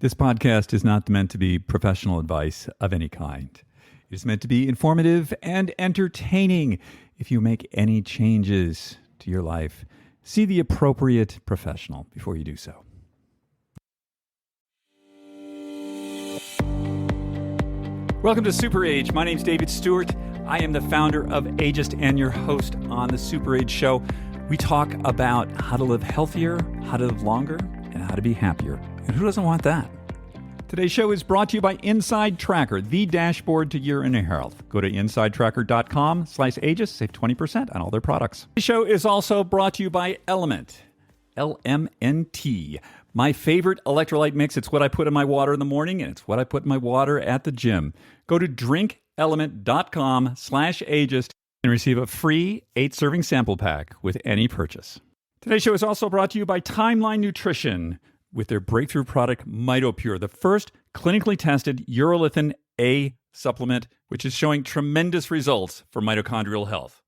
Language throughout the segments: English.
This podcast is not meant to be professional advice of any kind. It is meant to be informative and entertaining. If you make any changes to your life, see the appropriate professional before you do so. Welcome to Super Age. My name's David Stewart. I am the founder of Ageist and your host on the Super Age Show. We talk about how to live healthier, how to live longer, and how to be happier. And who doesn't want that? Today's show is brought to you by Inside Tracker, the dashboard to your inner health. Go to insidetracker.com/ageist, save 20% on all their products. The show is also brought to you by Element, LMNT. My favorite electrolyte mix. It's what I put in my water in the morning, and it's what I put in my water at the gym. Go to drinkelement.com/ageist and receive a free 8-serving sample pack with any purchase. Today's show is also brought to you by Timeline Nutrition with their breakthrough product, MitoPure, the first clinically tested urolithin A supplement, which is showing tremendous results for mitochondrial health.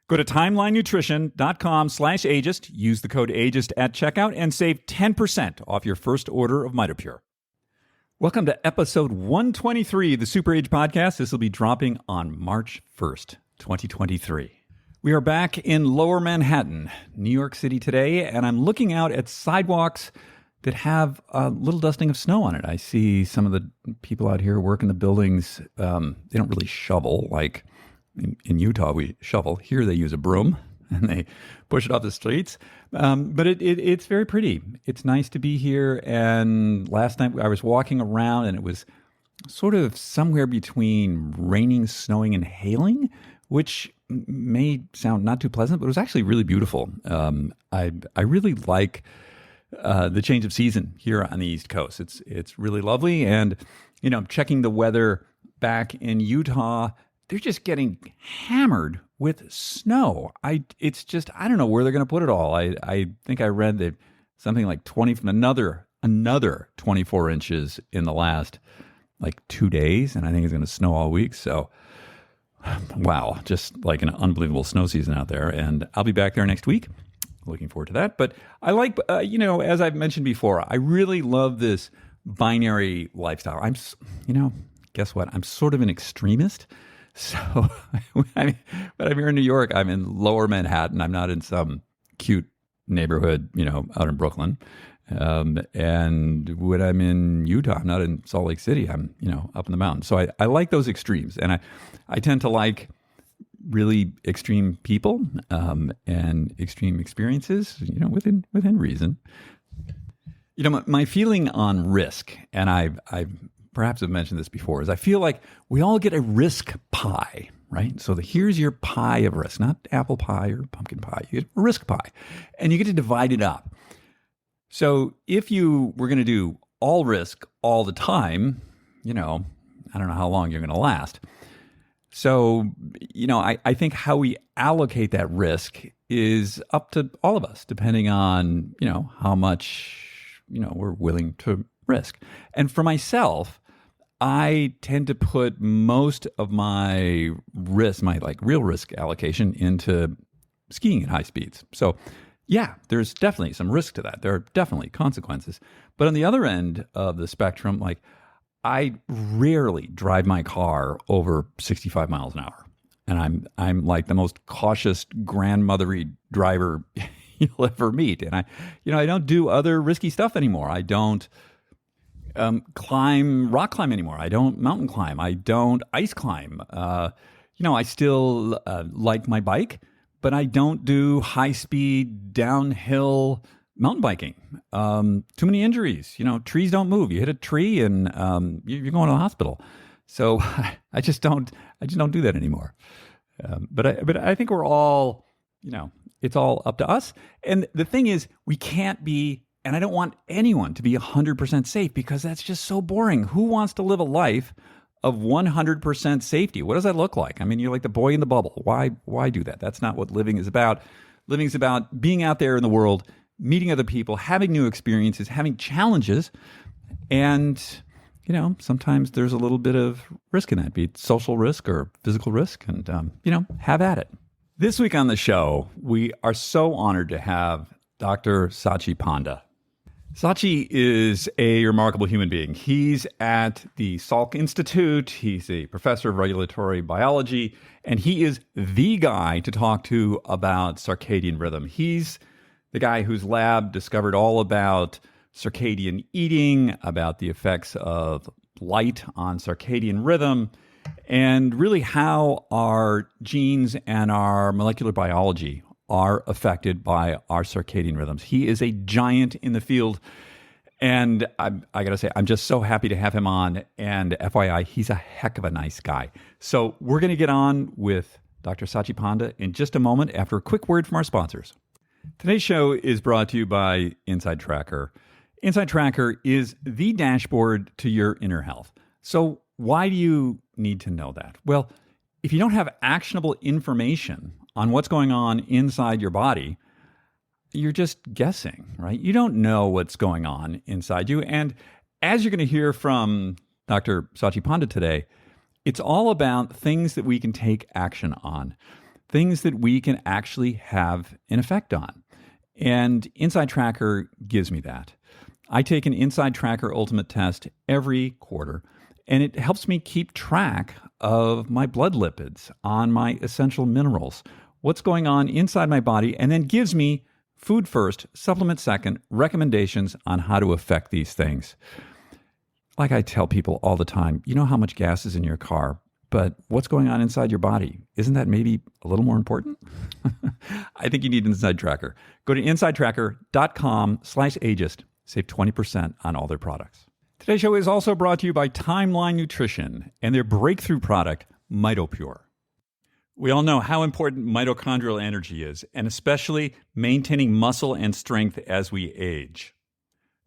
Go to timelinenutrition.com/ageist, use the code ageist at checkout, and save 10% off your first order of MitoPure. Welcome to episode 123 of the Super Age Podcast. This will be dropping on March 1st, 2023. We are back in Lower Manhattan, New York City today, and I'm looking out at sidewalks that have a little dusting of snow on it. I see some of the people out here working the buildings. They don't really shovel like in Utah we shovel. Here they use a broom and they push it off the streets. But it's very pretty. It's nice to be here. And last night I was walking around and it was sort of somewhere between raining, snowing, and hailing, which may sound not too pleasant, but it was actually really beautiful. I really like the change of season here on the East Coast. It's really lovely. And, you know, checking the weather back in Utah, they're just getting hammered with snow. I don't know where they're going to put it all. I think I read that something like another 24 inches in the last like 2 days. And I think it's going to snow all week. So, wow, just like an unbelievable snow season out there. And I'll be back there next week. Looking forward to that. But I like, as I've mentioned before, I really love this binary lifestyle. Guess what? I'm sort of an extremist. So, but I'm here in New York. I'm in Lower Manhattan. I'm not in some cute neighborhood, out in Brooklyn. And when I'm in Utah, I'm not in Salt Lake City. I'm, up in the mountains. So I like those extremes. And I tend to like really extreme people and extreme experiences, within reason. My feeling on risk, and I perhaps have mentioned this before, is I feel like we all get a risk pie, right? So here's your pie of risk, not apple pie or pumpkin pie. You get a risk pie, and you get to divide it up. So if you were going to do all risk all the time, I don't know how long you're going to last. So, I think how we allocate that risk is up to all of us, depending on, how much, we're willing to risk. And for myself, I tend to put most of my risk, my real risk allocation into skiing at high speeds. So, yeah, there's definitely some risk to that. There are definitely consequences. But on the other end of the spectrum, I rarely drive my car over 65 miles an hour. And I'm like the most cautious grandmothery driver you'll ever meet. And I don't do other risky stuff anymore. I don't rock climb anymore. I don't mountain climb. I don't ice climb. I still like my bike, but I don't do high speed downhill mountain biking. Too many injuries. Trees don't move. You hit a tree and you're going to the hospital. So I just don't do that anymore. But I think we're all, it's all up to us. And the thing is, we can't be, and I don't want anyone to be 100% safe because that's just so boring. Who wants to live a life of 100% safety? What does that look like? I mean, you're like the boy in the bubble. Why do that? That's not what living is about. Living is about being out there in the world, meeting other people, having new experiences, having challenges. And, sometimes there's a little bit of risk in that, be it social risk or physical risk. And, have at it. This week on the show, we are so honored to have Dr. Satchin Panda. Sachi is a remarkable human being. He's at the Salk Institute. He's a professor of regulatory biology, and he is the guy to talk to about circadian rhythm. He's the guy whose lab discovered all about circadian eating, about the effects of light on circadian rhythm, and really how our genes and our molecular biology are affected by our circadian rhythms. He is a giant in the field. And I got to say, I'm just so happy to have him on. And FYI, he's a heck of a nice guy. So we're going to get on with Dr. Satchin Panda in just a moment after a quick word from our sponsors. Today's show is brought to you by Inside Tracker. Inside Tracker is the dashboard to your inner health. So why do you need to know that? Well, if you don't have actionable information on what's going on inside your body, you're just guessing, right? You don't know what's going on inside you. And as you're going to hear from Dr. Satchin Panda today, it's all about things that we can take action on, things that we can actually have an effect on. And Inside Tracker gives me that. I take an Inside Tracker Ultimate test every quarter, and it helps me keep track of my blood lipids, on my essential minerals, what's going on inside my body, and then gives me food first, supplement second, recommendations on how to affect these things. Like I tell people all the time, you know how much gas is in your car, but what's going on inside your body? Isn't that maybe a little more important? I think you need Inside Tracker. Go to insidetracker.com/ageist. Save 20% on all their products. Today's show is also brought to you by Timeline Nutrition and their breakthrough product, MitoPure. We all know how important mitochondrial energy is, and especially maintaining muscle and strength as we age.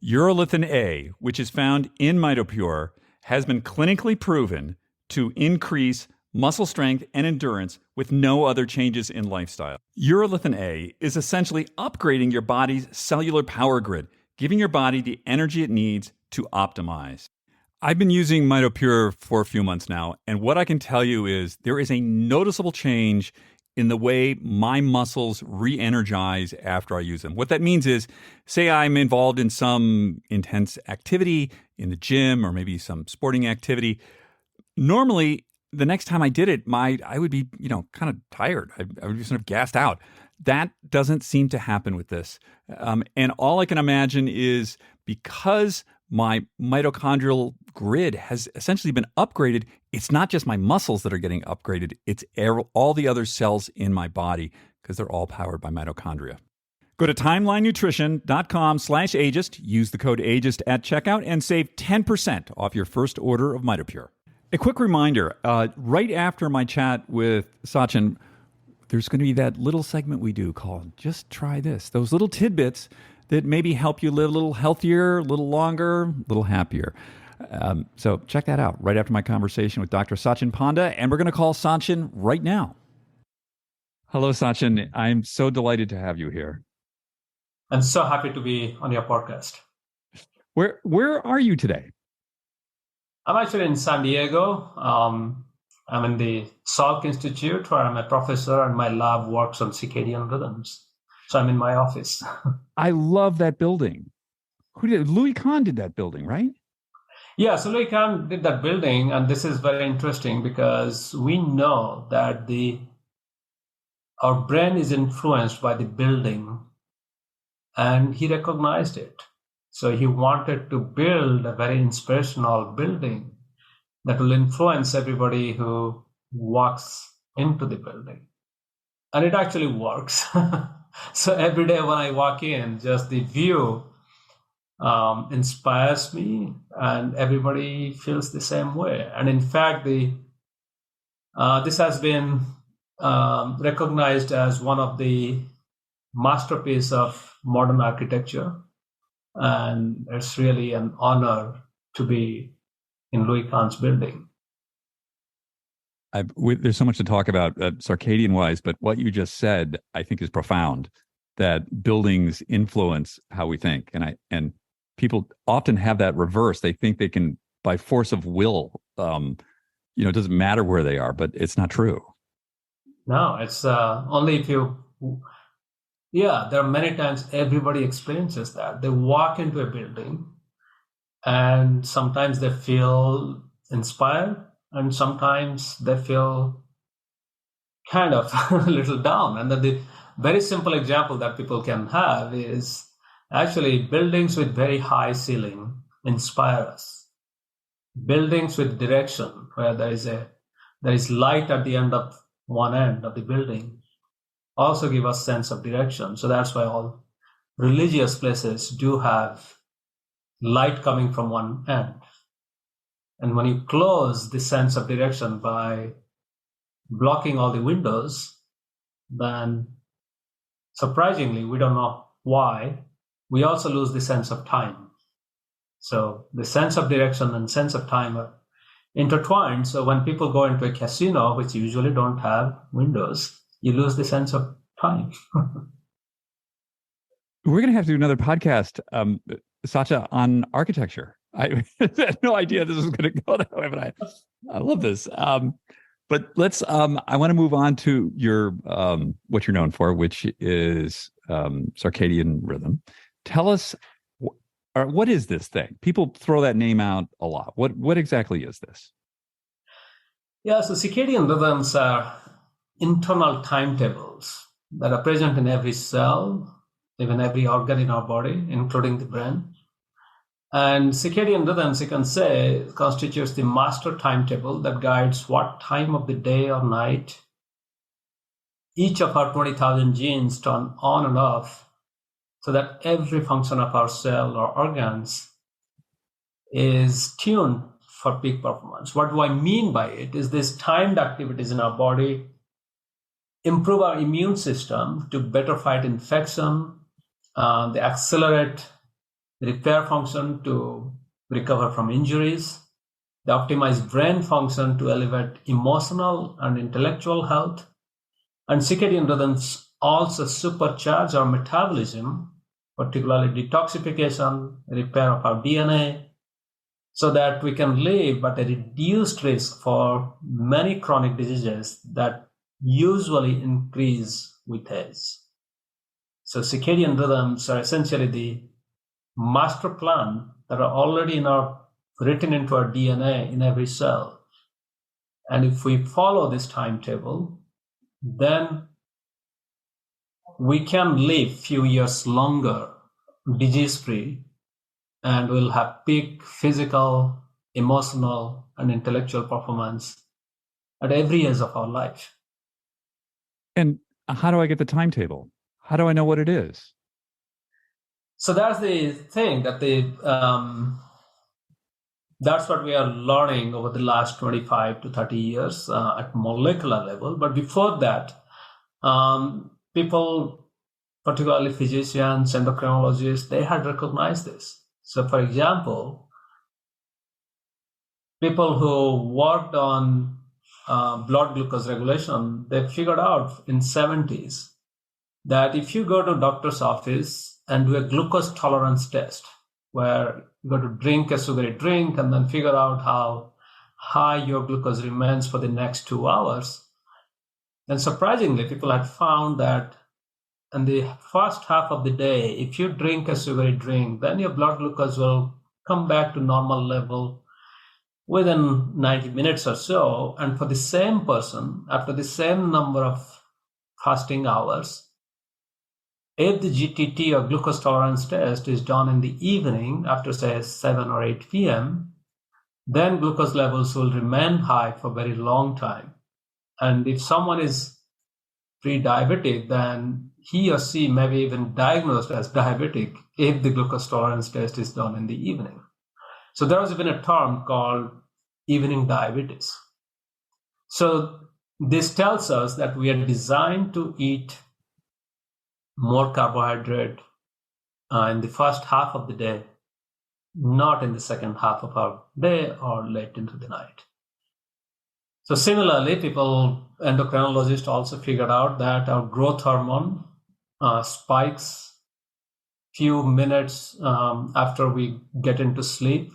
Urolithin A, which is found in MitoPure, has been clinically proven to increase muscle strength and endurance with no other changes in lifestyle. Urolithin A is essentially upgrading your body's cellular power grid, giving your body the energy it needs to optimize. I've been using MitoPure for a few months now, and what I can tell you is there is a noticeable change in the way my muscles re-energize after I use them. What that means is, say I'm involved in some intense activity in the gym or maybe some sporting activity. Normally, the next time I did it, I would be, kind of tired. I would be sort of gassed out. That doesn't seem to happen with this. And all I can imagine is because my mitochondrial grid has essentially been upgraded, it's not just my muscles that are getting upgraded, it's all the other cells in my body because they're all powered by mitochondria. Go to timelinenutrition.com/ageist, use the code ageist at checkout, and save 10% off your first order of MitoPure. A quick reminder, right after my chat with Satchin, there's going to be that little segment we do called Just Try This. Those little tidbits that maybe help you live a little healthier, a little longer, a little happier. So check that out right after my conversation with Dr. Satchin Panda, and we're going to call Satchin right now. Hello, Satchin. I'm so delighted to have you here. I'm so happy to be on your podcast. Where are you today? I'm actually in San Diego. I'm in the Salk Institute, where I'm a professor, and my lab works on circadian rhythms. So I'm in my office. I love that building. Louis Kahn did that building, right? Yeah, so Louis Kahn did that building, and this is very interesting because we know that our brain is influenced by the building, and he recognized it. So he wanted to build a very inspirational building that will influence everybody who walks into the building. And it actually works. So every day when I walk in, just the view inspires me, and everybody feels the same way. And in fact, this has been recognized as one of the masterpieces of modern architecture. And it's really an honor to be in Louis Kahn's building. There's so much to talk about circadian-wise, but what you just said, I think, is profound. That buildings influence how we think, and people often have that reverse. They think they can, by force of will, it doesn't matter where they are, but it's not true. No, it's only if you Yeah, there are many times everybody experiences that. They walk into a building and sometimes they feel inspired and sometimes they feel kind of a little down. And then the very simple example that people can have is actually buildings with very high ceiling inspire us. Buildings with direction where there is light at the end of one end of the building also give us sense of direction. So that's why all religious places do have light coming from one end. And when you close the sense of direction by blocking all the windows, then surprisingly, we don't know why, we also lose the sense of time. So the sense of direction and sense of time are intertwined. So when people go into a casino, which usually don't have windows, you lose the sense of time. We're going to have to do another podcast, Satya, on architecture. I had no idea this was going to go that way, but I love this. But let's. I want to move on to your what you're known for, which is circadian rhythm. Tell us, what is this thing? People throw that name out a lot. What exactly is this? Yeah, so circadian rhythms are internal timetables that are present in every cell, even every organ in our body, including the brain. And circadian rhythms, you can say, constitutes the master timetable that guides what time of the day or night each of our 20,000 genes turn on and off, so that every function of our cell or organs is tuned for peak performance. What do I mean by it is these timed activities in our body improve our immune system to better fight infection. They accelerate repair function to recover from injuries. They optimize brain function to elevate emotional and intellectual health. And circadian rhythms also supercharge our metabolism, particularly detoxification, repair of our DNA, so that we can live at a reduced risk for many chronic diseases that usually increase with age. So circadian rhythms are essentially the master plan that are already written into our DNA in every cell. And if we follow this timetable, then we can live few years longer disease-free, and we'll have peak physical, emotional, and intellectual performance at every age of our life. And how do I get the timetable? How do I know what it is? So that's the thing that that's what we are learning over the last 25 to 30 years at molecular level. But before that, people, particularly physicians, endocrinologists, they had recognized this. So for example, people who worked on blood glucose regulation, they figured out in 70s that if you go to doctor's office and do a glucose tolerance test, where you got to drink a sugary drink and then figure out how high your glucose remains for the next 2 hours. And surprisingly, people had found that in the first half of the day, if you drink a sugary drink, then your blood glucose will come back to normal level within 90 minutes or so. And for the same person, after the same number of fasting hours, if the GTT or glucose tolerance test is done in the evening after say 7 or 8 p.m., then glucose levels will remain high for a very long time. And if someone is pre-diabetic, then he or she may be even diagnosed as diabetic if the glucose tolerance test is done in the evening. So there has been a term called evening diabetes. So this tells us that we are designed to eat more carbohydrate in the first half of the day, not in the second half of our day or late into the night. So similarly, endocrinologists also figured out that our growth hormone spikes few minutes after we get into sleep.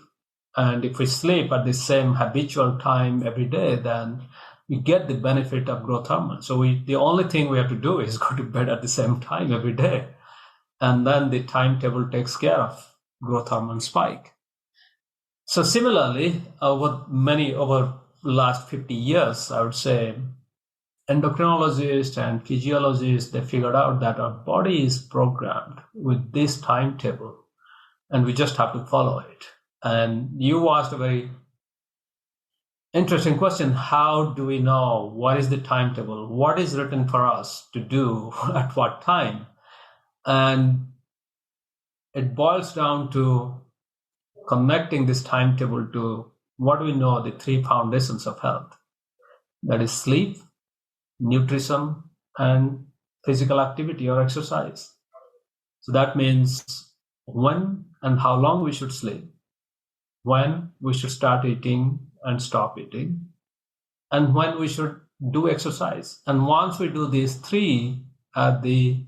And if we sleep at the same habitual time every day, then we get the benefit of growth hormone. So the only thing we have to do is go to bed at the same time every day. And then the timetable takes care of growth hormone spike. So similarly, over last 50 years, I would say, endocrinologists and physiologists, they figured out that our body is programmed with this timetable, and we just have to follow it. And you asked a very interesting question. How do we know what is the timetable? What is written for us to do at what time? And it boils down to connecting this timetable to what we know the three foundations of health. That is sleep, nutrition, and physical activity or exercise. So that means when and how long we should sleep, when we should start eating and stop eating, and when we should do exercise. And once we do these three at the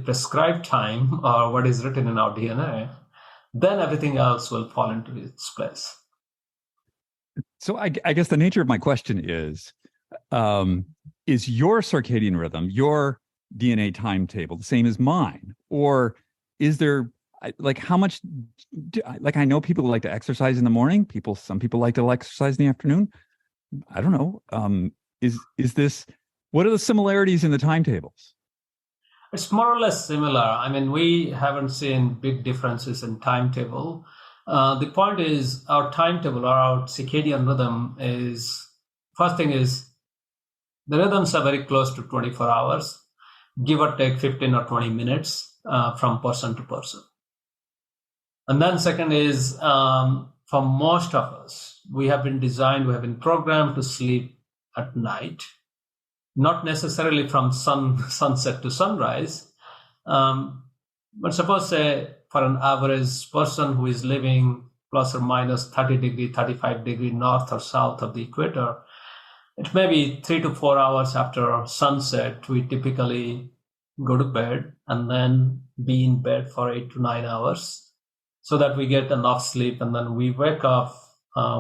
prescribed time, or what is written in our DNA, then everything else will fall into its place. So I guess the nature of my question is your circadian rhythm, your DNA timetable, the same as mine? Or is there, like, how much, I know people like to exercise in the morning. Some people like to exercise in the afternoon. I don't know. What are the similarities in the timetables? It's more or less similar. I mean, we haven't seen big differences in timetable. The point is our timetable or our circadian rhythm is, first thing is, the rhythms are very close to 24 hours, give or take 15 or 20 minutes from person to person. And then second is, for most of us, we have been programmed to sleep at night. Not necessarily from sunset to sunrise, but suppose, say, for an average person who is living plus or minus 30 degree, 35 degree north or south of the equator, it may be 3 to 4 hours after sunset, we typically go to bed and then be in bed for 8 to 9 hours so that we get enough sleep. And then we wake up,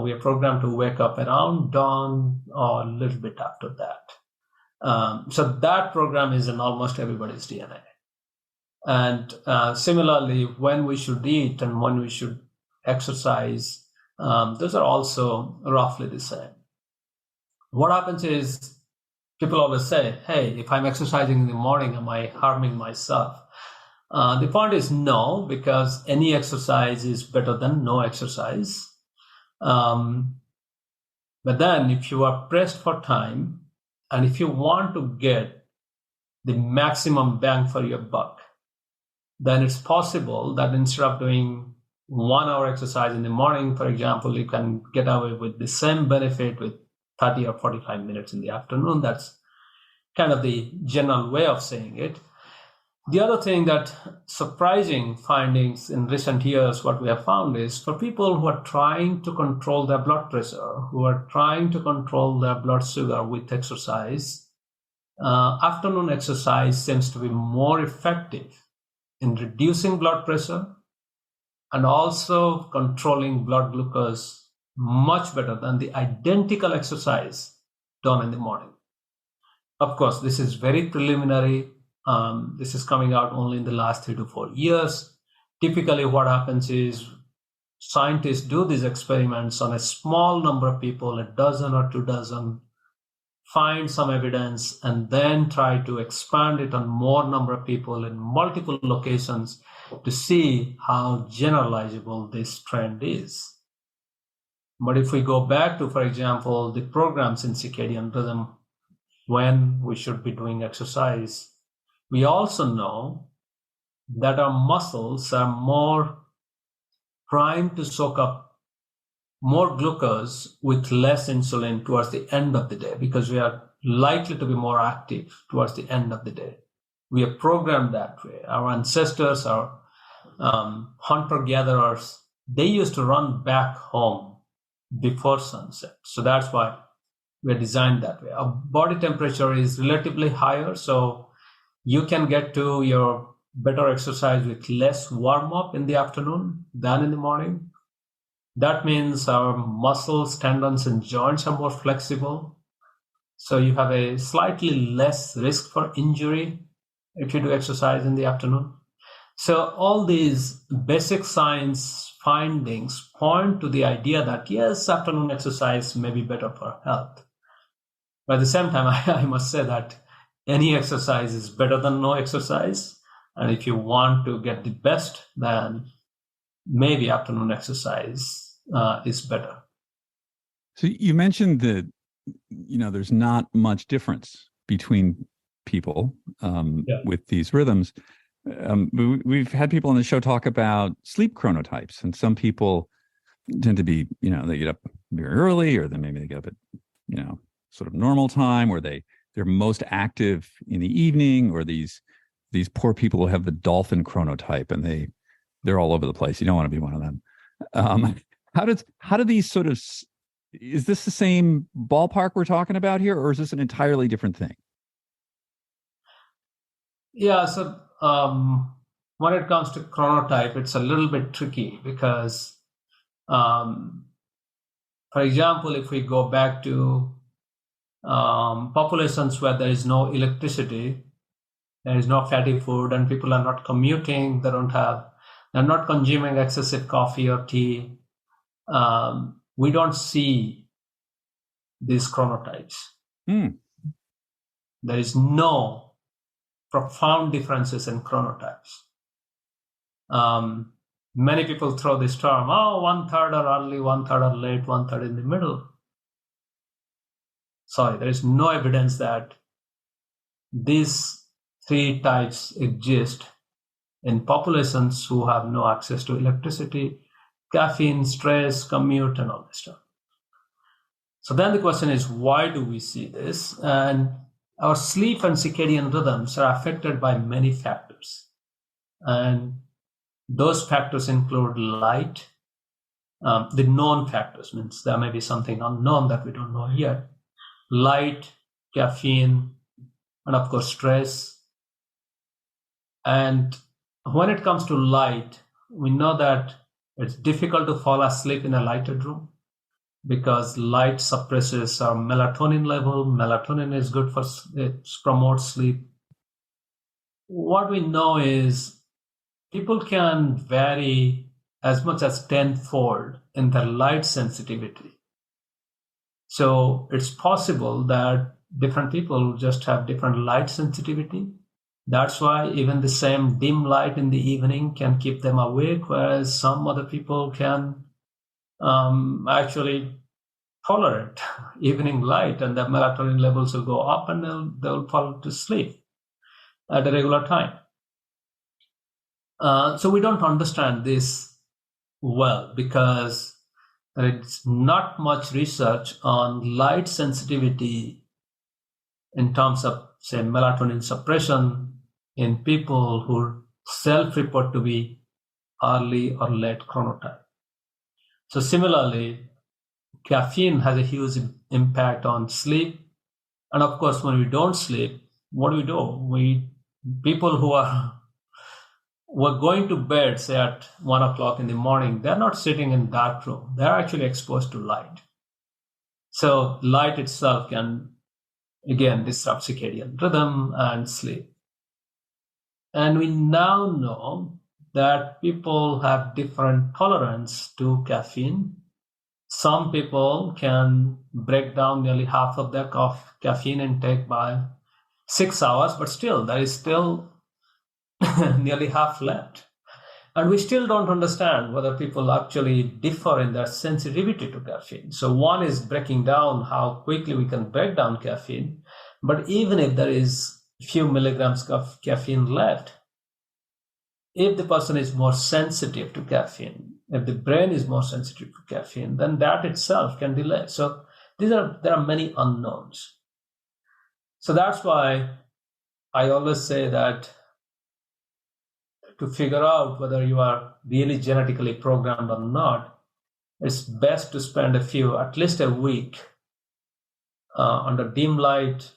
we are programmed to wake up around dawn or a little bit after that. So that program is in almost everybody's DNA. And similarly, when we should eat and when we should exercise, those are also roughly the same. What happens is people always say, hey, if I'm exercising in the morning, am I harming myself? The point is no, because any exercise is better than no exercise. But then if you are pressed for time, and if you want to get the maximum bang for your buck, then it's possible that instead of doing 1 hour exercise in the morning, for example, you can get away with the same benefit with 30 or 45 minutes in the afternoon. That's kind of the general way of saying it. The other thing that surprising findings in recent years, what we have found is for people who are trying to control their blood pressure, who are trying to control their blood sugar with exercise, afternoon exercise seems to be more effective in reducing blood pressure and also controlling blood glucose much better than the identical exercise done in the morning. Of course, this is very preliminary. This is coming out only in the last 3 to 4 years. Typically, what happens is scientists do these experiments on a small number of people, a dozen or 2 dozen, find some evidence, and then try to expand it on more number of people in multiple locations to see how generalizable this trend is. But if we go back to, for example, the programs in circadian rhythm, when we should be doing exercise, we also know that our muscles are more primed to soak up more glucose with less insulin towards the end of the day, because we are likely to be more active towards the end of the day. We are programmed that way. Our ancestors, our hunter-gatherers, they used to run back home before sunset. So that's why we're designed that way. Our body temperature is relatively higher, so you can get to your better exercise with less warm up in the afternoon than in the morning. That means our muscles, tendons, and joints are more flexible. So you have a slightly less risk for injury if you do exercise in the afternoon. So all these basic science findings point to the idea that yes, afternoon exercise may be better for health. But at the same time, I must say that any exercise is better than no exercise. And if you want to get the best, then maybe afternoon exercise is better. So you mentioned that, there's not much difference between people with these rhythms. We've had people on the show talk about sleep chronotypes, and some people tend to be, they get up very early, or then maybe they get up at, sort of normal time, or they're most active in the evening, or these poor people who have the dolphin chronotype, and they're all over the place. You don't want to be one of them. How do these sort of, is this the same ballpark we're talking about here, or is this an entirely different thing? Yeah, so when it comes to chronotype, it's a little bit tricky because, for example, if we go back to populations where there is no electricity, there is no fatty food, and people are not commuting, they're not consuming excessive coffee or tea, we don't see these chronotypes. There is no profound differences in chronotypes. Many people throw this term, 1/3 are early, 1/3 are late, 1/3 in the middle. Sorry, there is no evidence that these three types exist in populations who have no access to electricity, caffeine, stress, commute, and all this stuff. So then the question is, why do we see this? And our sleep and circadian rhythms are affected by many factors. And those factors include light. The known factors means there may be something unknown that we don't know yet. Light, caffeine, and of course stress. And when it comes to light, we know that it's difficult to fall asleep in a lighted room because light suppresses our melatonin level. Melatonin is good for it promotes sleep. What we know is people can vary as much as 10-fold in their light sensitivity. So it's possible that different people just have different light sensitivity. That's why even the same dim light in the evening can keep them awake, whereas some other people can actually tolerate evening light, and their melatonin levels will go up and they'll fall to sleep at a regular time. So we don't understand this well because there is not much research on light sensitivity in terms of, say, melatonin suppression in people who self-report to be early or late chronotype. So similarly, caffeine has a huge impact on sleep. And of course, when we don't sleep, what do? People who were going to bed, say at 1 o'clock in the morning, they're not sitting in dark room. They're actually exposed to light. So light itself can, again, disrupt circadian rhythm and sleep. And we now know that people have different tolerance to caffeine. Some people can break down nearly half of their caffeine intake by 6 hours, but still, there is still nearly half left. And we still don't understand whether people actually differ in their sensitivity to caffeine. So one is breaking down how quickly we can break down caffeine. But even if there is a few milligrams of caffeine left, if the person is more sensitive to caffeine, if the brain is more sensitive to caffeine, then that itself can delay. So there are many unknowns. So that's why I always say that to figure out whether you are really genetically programmed or not, it's best to spend at least a week under dim light,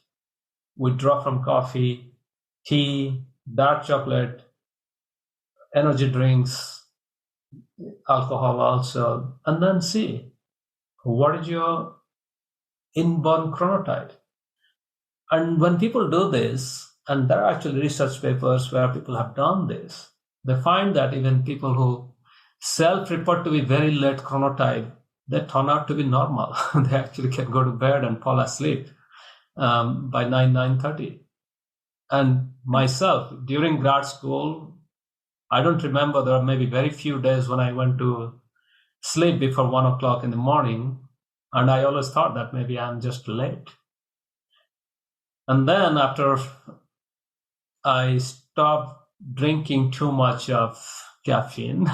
withdraw from coffee, tea, dark chocolate, energy drinks, alcohol also, and then see what is your inborn chronotype. And when people do this, and there are actually research papers where people have done this, they find that even people who self-report to be very late chronotype, they turn out to be normal. They actually can go to bed and fall asleep by 9:30. And myself, during grad school, I don't remember, there are maybe very few days when I went to sleep before 1 o'clock in the morning. And I always thought that maybe I'm just late. And then after I stopped drinking too much of caffeine,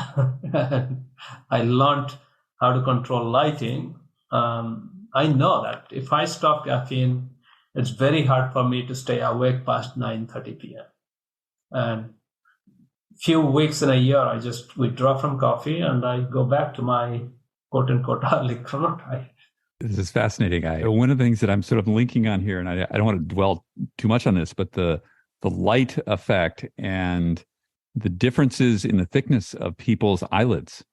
I learned how to control lighting. I know that if I stop caffeine, it's very hard for me to stay awake past 9:30 p.m. And few weeks in a year, I just withdraw from coffee and I go back to my quote unquote early chronotype. This is fascinating. One of the things that I'm sort of linking on here, and I don't want to dwell too much on this, but the light effect and the differences in the thickness of people's eyelids.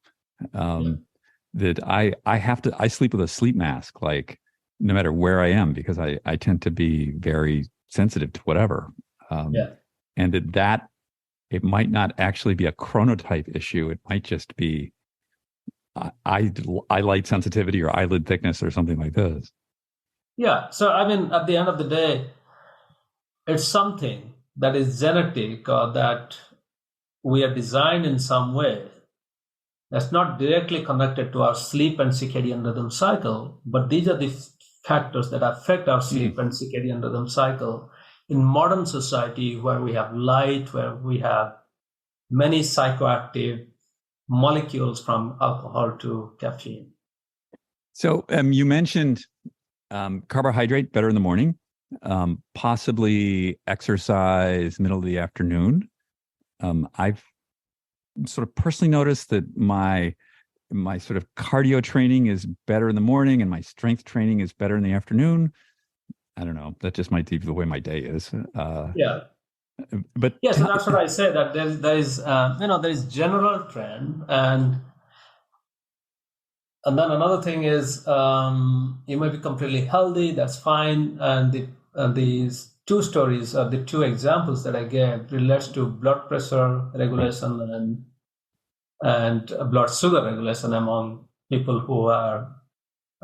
That I sleep with a sleep mask, like no matter where I am, because I tend to be very sensitive to whatever. And that it might not actually be a chronotype issue. It might just be light sensitivity or eyelid thickness or something like this. Yeah. So, I mean, at the end of the day, it's something that is genetic or that we are designed in some way that's not directly connected to our sleep and circadian rhythm cycle, but these are the factors that affect our sleep and circadian rhythm cycle in modern society, where we have light, where we have many psychoactive molecules from alcohol to caffeine. So you mentioned carbohydrate better in the morning, possibly exercise middle of the afternoon. I've sort of personally noticed that my sort of cardio training is better in the morning and my strength training is better in the afternoon. I don't know. That just might be the way my day is. But so that's what I say, that there is general trend, and then another thing is you may be completely healthy. That's fine. And these two stories, the two examples that I gave, relates to blood pressure regulation and blood sugar regulation among people who are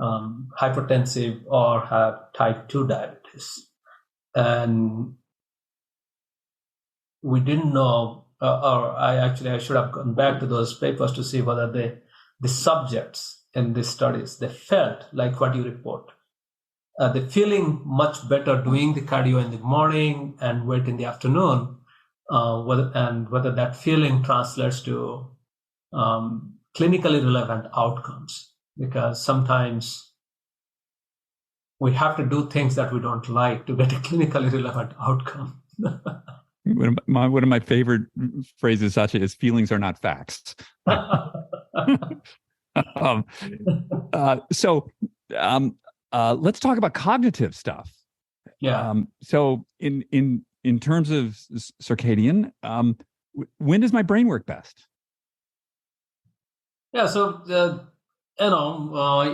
hypertensive or have type 2 diabetes. And we didn't know, or I should have gone back to those papers to see whether the subjects in these studies, they felt like what you report. They're feeling much better doing the cardio in the morning and weight in the afternoon, whether that feeling translates to clinically relevant outcomes. Because sometimes we have to do things that we don't like to get a clinically relevant outcome. One of my favorite phrases, Satchin, is "feelings are not facts." So let's talk about cognitive stuff. So in terms of circadian, when does my brain work best? So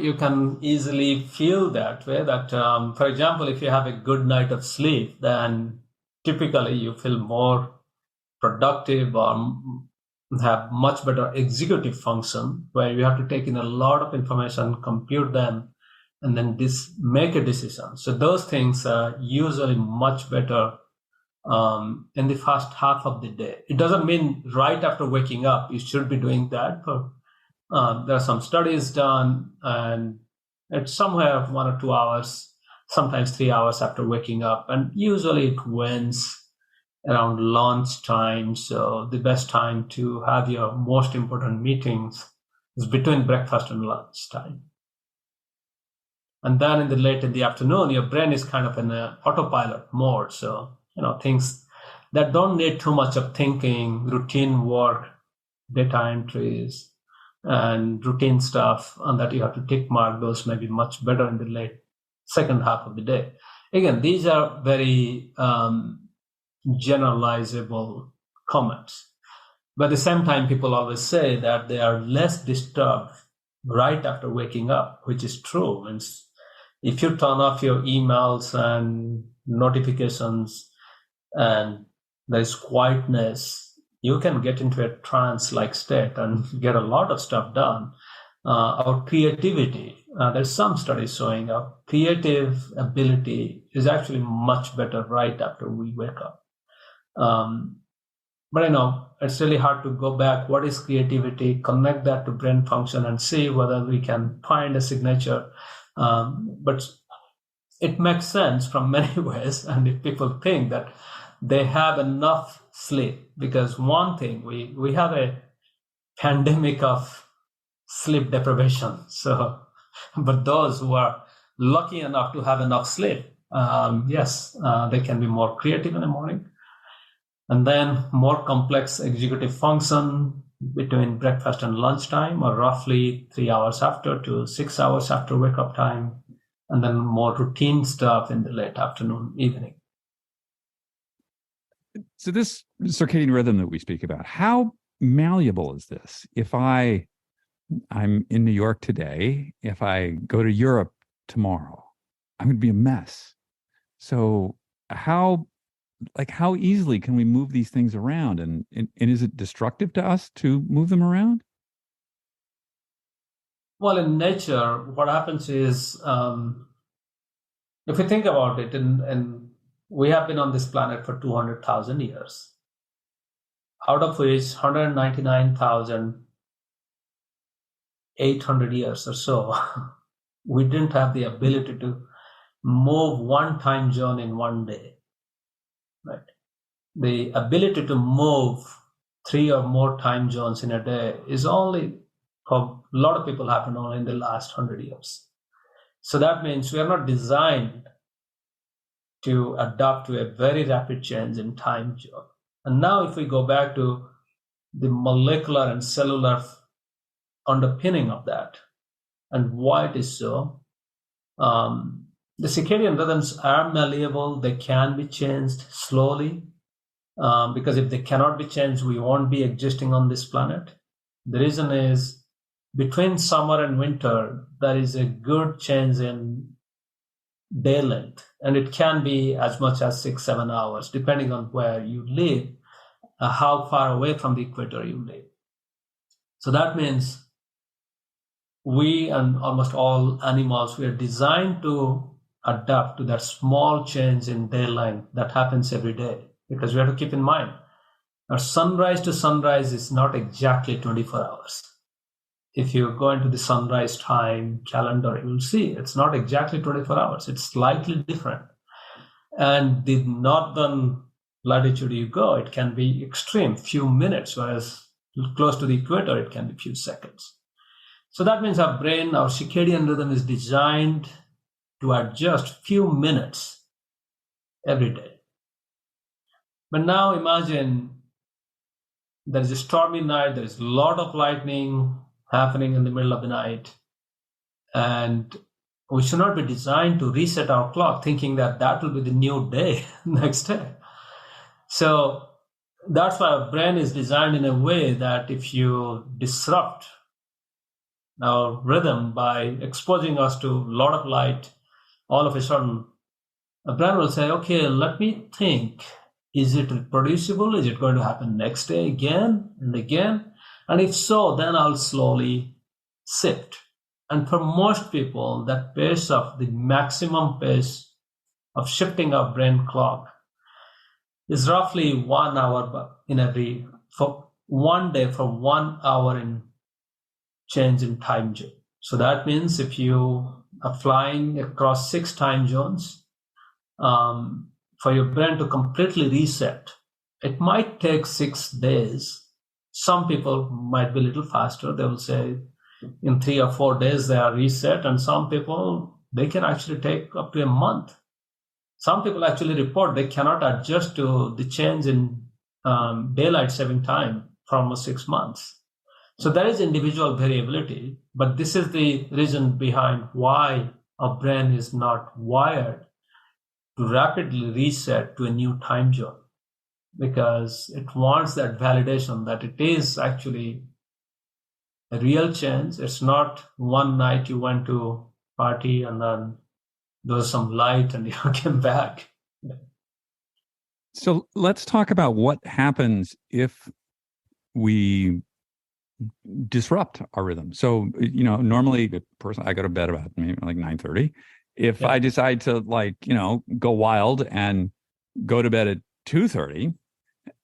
you can easily feel that way. That, for example, if you have a good night of sleep, then typically you feel more productive or have much better executive function, where you have to take in a lot of information, compute them, and then make a decision. So those things are usually much better in the first half of the day. It doesn't mean right after waking up you should be doing that, but there are some studies done, and it's somewhere 1 or 2 hours, sometimes 3 hours after waking up, and usually it wins around lunch time. So the best time to have your most important meetings is between breakfast and lunch time. And then in the afternoon, your brain is kind of in an autopilot mode. So, things that don't need too much of thinking, routine work, data entries, and routine stuff, and that you have to tick mark, those may be much better in the late second half of the day. Again, these are very generalizable comments. But at the same time, people always say that they are less disturbed right after waking up, which is true. And if you turn off your emails and notifications and there's quietness, you can get into a trance-like state and get a lot of stuff done. Our creativity, there's some studies showing our creative ability is actually much better right after we wake up. But I know it's really hard to go back. What is creativity? Connect that to brain function and see whether we can find a signature. But it makes sense from many ways. And if people think that they have enough sleep, because one thing, we have a pandemic of sleep deprivation. So, but those who are lucky enough to have enough sleep, yes, they can be more creative in the morning. And then more complex executive function between breakfast and lunchtime, or roughly 3 hours after to 6 hours after wake up time. And then more routine stuff in the late afternoon, evening. So this circadian rhythm that we speak about, how malleable is this? If I'm in New York today, if I go to Europe tomorrow, I'm going to be a mess. So how easily can we move these things around? And is it destructive to us to move them around? Well, in nature, what happens is, if we think about it, and we have been on this planet for 200,000 years, out of which 199,800 years or so, we didn't have the ability to move one time zone in one day. Right. The ability to move 3 or more time zones in a day is only, for a lot of people, happened only in the last 100 years. So that means we are not designed to adapt to a very rapid change in time zone. And now if we go back to the molecular and cellular underpinning of that and why it is so, the circadian rhythms are malleable. They can be changed slowly, because if they cannot be changed, we won't be existing on this planet. The reason is, between summer and winter, there is a good change in day length, and it can be as much as 6-7 hours, depending on where you live, how far away from the equator you live. So that means we and almost all animals, we are designed to adapt to that small change in day length that happens every day. Because we have to keep in mind, our sunrise to sunrise is not exactly 24 hours. If you go into the sunrise time calendar, you will see it's not exactly 24 hours. It's slightly different. And the northern latitude you go, it can be extreme, few minutes, whereas close to the equator, it can be few seconds. So that means our brain, our circadian rhythm is designed to adjust few minutes every day. But now imagine there is a stormy night, there is a lot of lightning happening in the middle of the night, and we should not be designed to reset our clock thinking that that will be the new day next day. So that's why our brain is designed in a way that if you disrupt our rhythm by exposing us to a lot of light, all of a sudden, the brain will say, okay, let me think. Is it reproducible? Is it going to happen next day again and again? And if so, then I'll slowly shift. And for most people, that pace of the maximum pace of shifting our brain clock is roughly 1 hour for one day, for 1 hour in change in time zone. So that means if you are flying across 6 time zones, for your brain to completely reset, it might take 6 days. Some people might be a little faster. They will say in 3 or 4 days they are reset, and some people, they can actually take up to a month. Some people actually report they cannot adjust to the change in daylight saving time for almost 6 months. So there is individual variability, but this is the reason behind why our brain is not wired to rapidly reset to a new time zone. because it wants that validation that it is actually a real change. It's not one night you went to party and then there was some light and you came back. So let's talk about what happens if we disrupt our rhythm. So, normally I go to bed about maybe like 9:30. If I decide to go wild and go to bed at 2:30,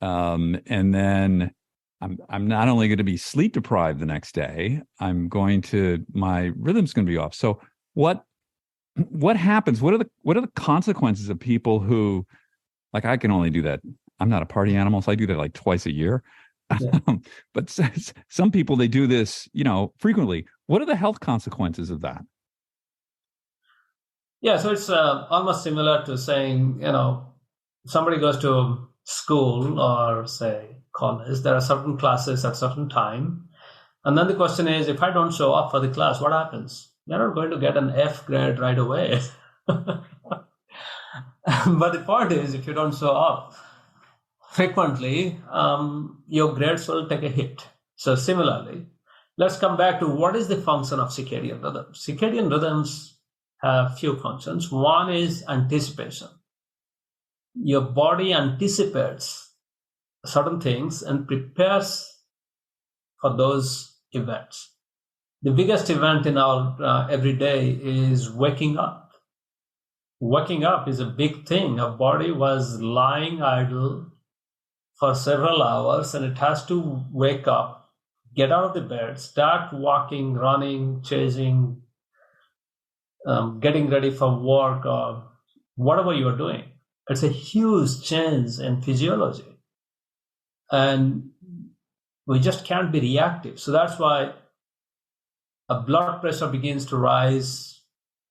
and then I'm not only going to be sleep deprived the next day, my rhythm's going to be off. So what happens? What are the consequences of people who, like, I can only do that. I'm not a party animal, so I do that like twice a year. Yeah. But some people, they do this, frequently. What are the health consequences of that? Yeah, so it's almost similar to saying, somebody goes to school or say college, there are certain classes at certain time. And then the question is, if I don't show up for the class, what happens? You're not going to get an F grade right away. But the point is, if you don't show up frequently, your grades will take a hit. So similarly, let's come back to what is the function of circadian rhythms. Circadian rhythms have few functions. One is anticipation. Your body anticipates certain things and prepares for those events. The biggest event in our everyday is waking up. Waking up is a big thing. Our body was lying idle for several hours and it has to wake up, get out of the bed, start walking, running, chasing, getting ready for work or whatever you are doing. It's a huge change in physiology. And we just can't be reactive. So that's why a blood pressure begins to rise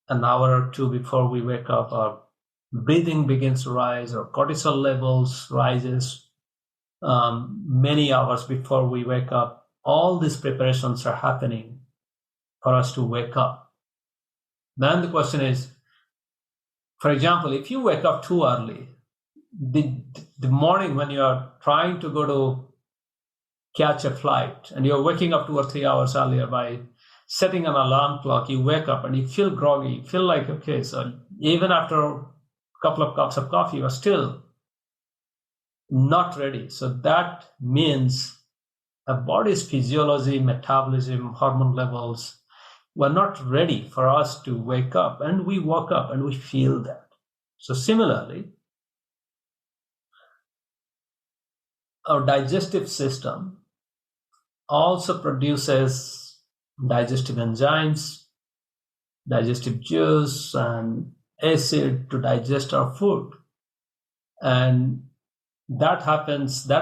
an hour or two before we wake up, our breathing begins to rise, our cortisol levels rises many hours before we wake up. All these preparations are happening for us to wake up. Then the question is, for example, if you wake up too early, the morning when you are trying to go to catch a flight and you're waking up 2 or 3 hours earlier by setting an alarm clock, you wake up and you feel groggy, you feel like, okay, so even after a couple of cups of coffee, you are still not ready. So that means our body's physiology, metabolism, hormone levels were not ready for us to wake up. And we woke up and we feel that. So similarly, our digestive system also produces digestive enzymes, digestive juice, and acid to digest our food. And that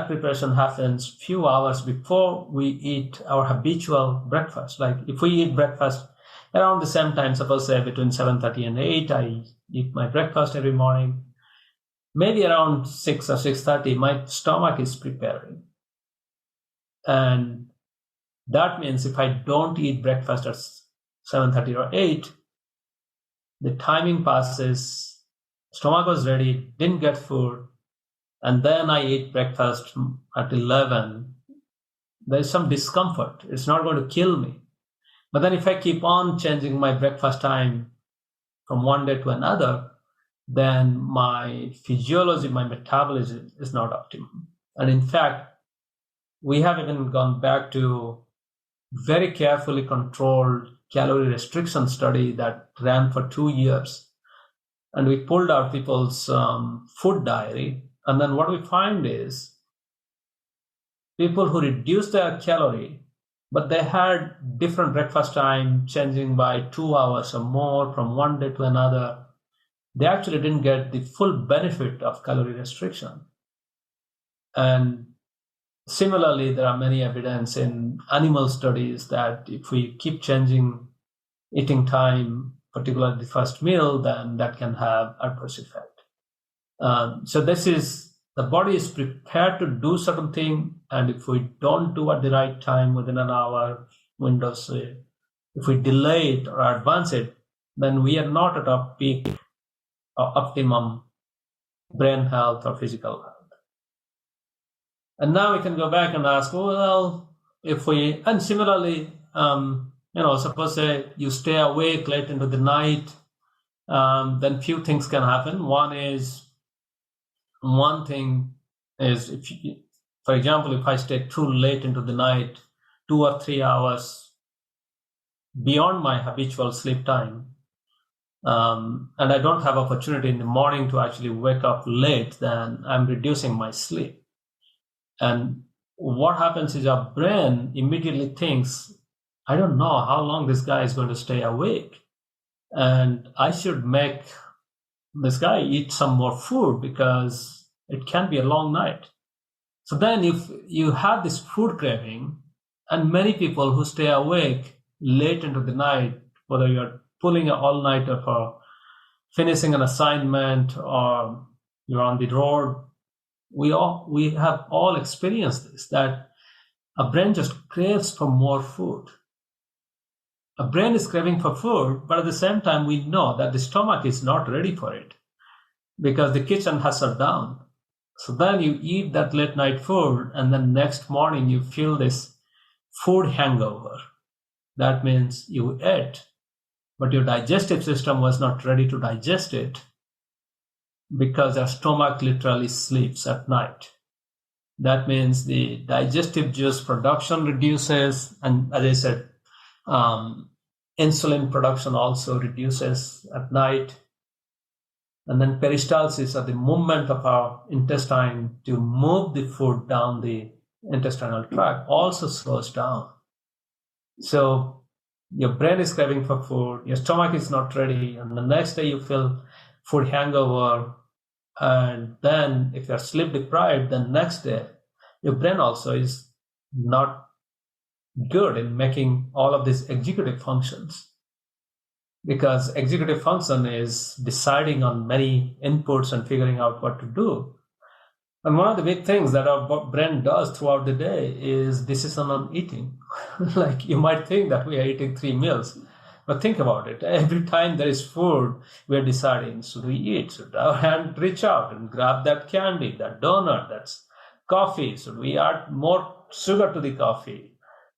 preparation happens few hours before we eat our habitual breakfast. Like if we eat breakfast around the same time, suppose say between 7:30 and 8, I eat my breakfast every morning. Maybe around 6 or 6:30, my stomach is preparing. And that means if I don't eat breakfast at 7:30 or 8, the timing passes, stomach was ready, didn't get food, and then I eat breakfast at 11, there's some discomfort. It's not going to kill me. But then if I keep on changing my breakfast time from one day to another, then my physiology, my metabolism is not optimum. And in fact, we have even gone back to very carefully controlled calorie restriction study that ran for 2 years. And we pulled out people's food diary. And then what we find is people who reduced their calorie, but they had different breakfast time changing by 2 hours or more from one day to another, they actually didn't get the full benefit of calorie restriction. And similarly, there are many evidence in animal studies that if we keep changing eating time, particularly the first meal, then that can have adverse effect. So the body is prepared to do certain thing, and if we don't do at the right time within an hour window, say, if we delay it or advance it, then we are not at our peak or optimum brain health or physical health. And now we can go back and ask, well, and similarly, suppose say you stay awake late into the night, then few things can happen. One thing is, for example, if I stay too late into the night, 2 or 3 hours beyond my habitual sleep time, and I don't have opportunity in the morning to actually wake up late, then I'm reducing my sleep. And what happens is our brain immediately thinks, I don't know how long this guy is going to stay awake, and I should make this guy eat some more food because it can be a long night. So then if you have this food craving, and many people who stay awake late into the night, whether you're pulling an all-nighter for finishing an assignment or you're on the road, we have all experienced this, that a brain just craves for more food. A brain is craving for food, but at the same time, we know that the stomach is not ready for it because the kitchen has shut down. So then you eat that late night food, and then next morning you feel this food hangover. That means you ate, but your digestive system was not ready to digest it because your stomach literally sleeps at night. That means the digestive juice production reduces, and as I said, insulin production also reduces at night. And then peristalsis, or the movement of our intestine to move the food down the intestinal tract, also slows down. So your brain is craving for food, your stomach is not ready, and the next day you feel food hangover. And then if you're sleep deprived, then next day your brain also is not good in making all of these executive functions, because executive function is deciding on many inputs and figuring out what to do. And one of the big things that our brain does throughout the day is decision on eating. Like, you might think that we are eating 3 meals, but think about it. Every time there is food, we are deciding, should we eat? Should our hand reach out and grab that candy, that donut, that's coffee? Should we add more sugar to the coffee?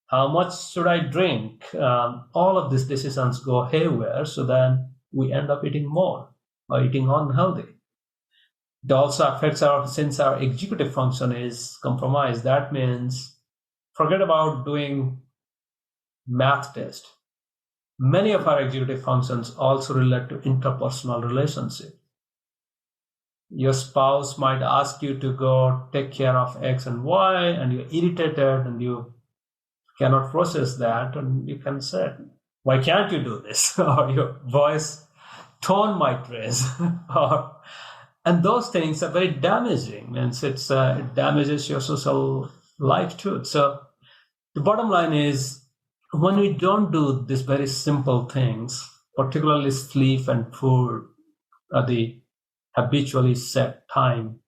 How much should I drink? All of these decisions go haywire, so then we end up eating more or eating unhealthy. It also affects since our executive function is compromised, that means forget about doing math test. Many of our executive functions also relate to interpersonal relationship. Your spouse might ask you to go take care of X and Y, and you're irritated and you cannot process that, and you can say, why can't you do this? Or your voice tone might raise. And those things are very damaging, and it damages your social life too. So the bottom line is, when we don't do these very simple things, particularly sleep and food at the habitually set time,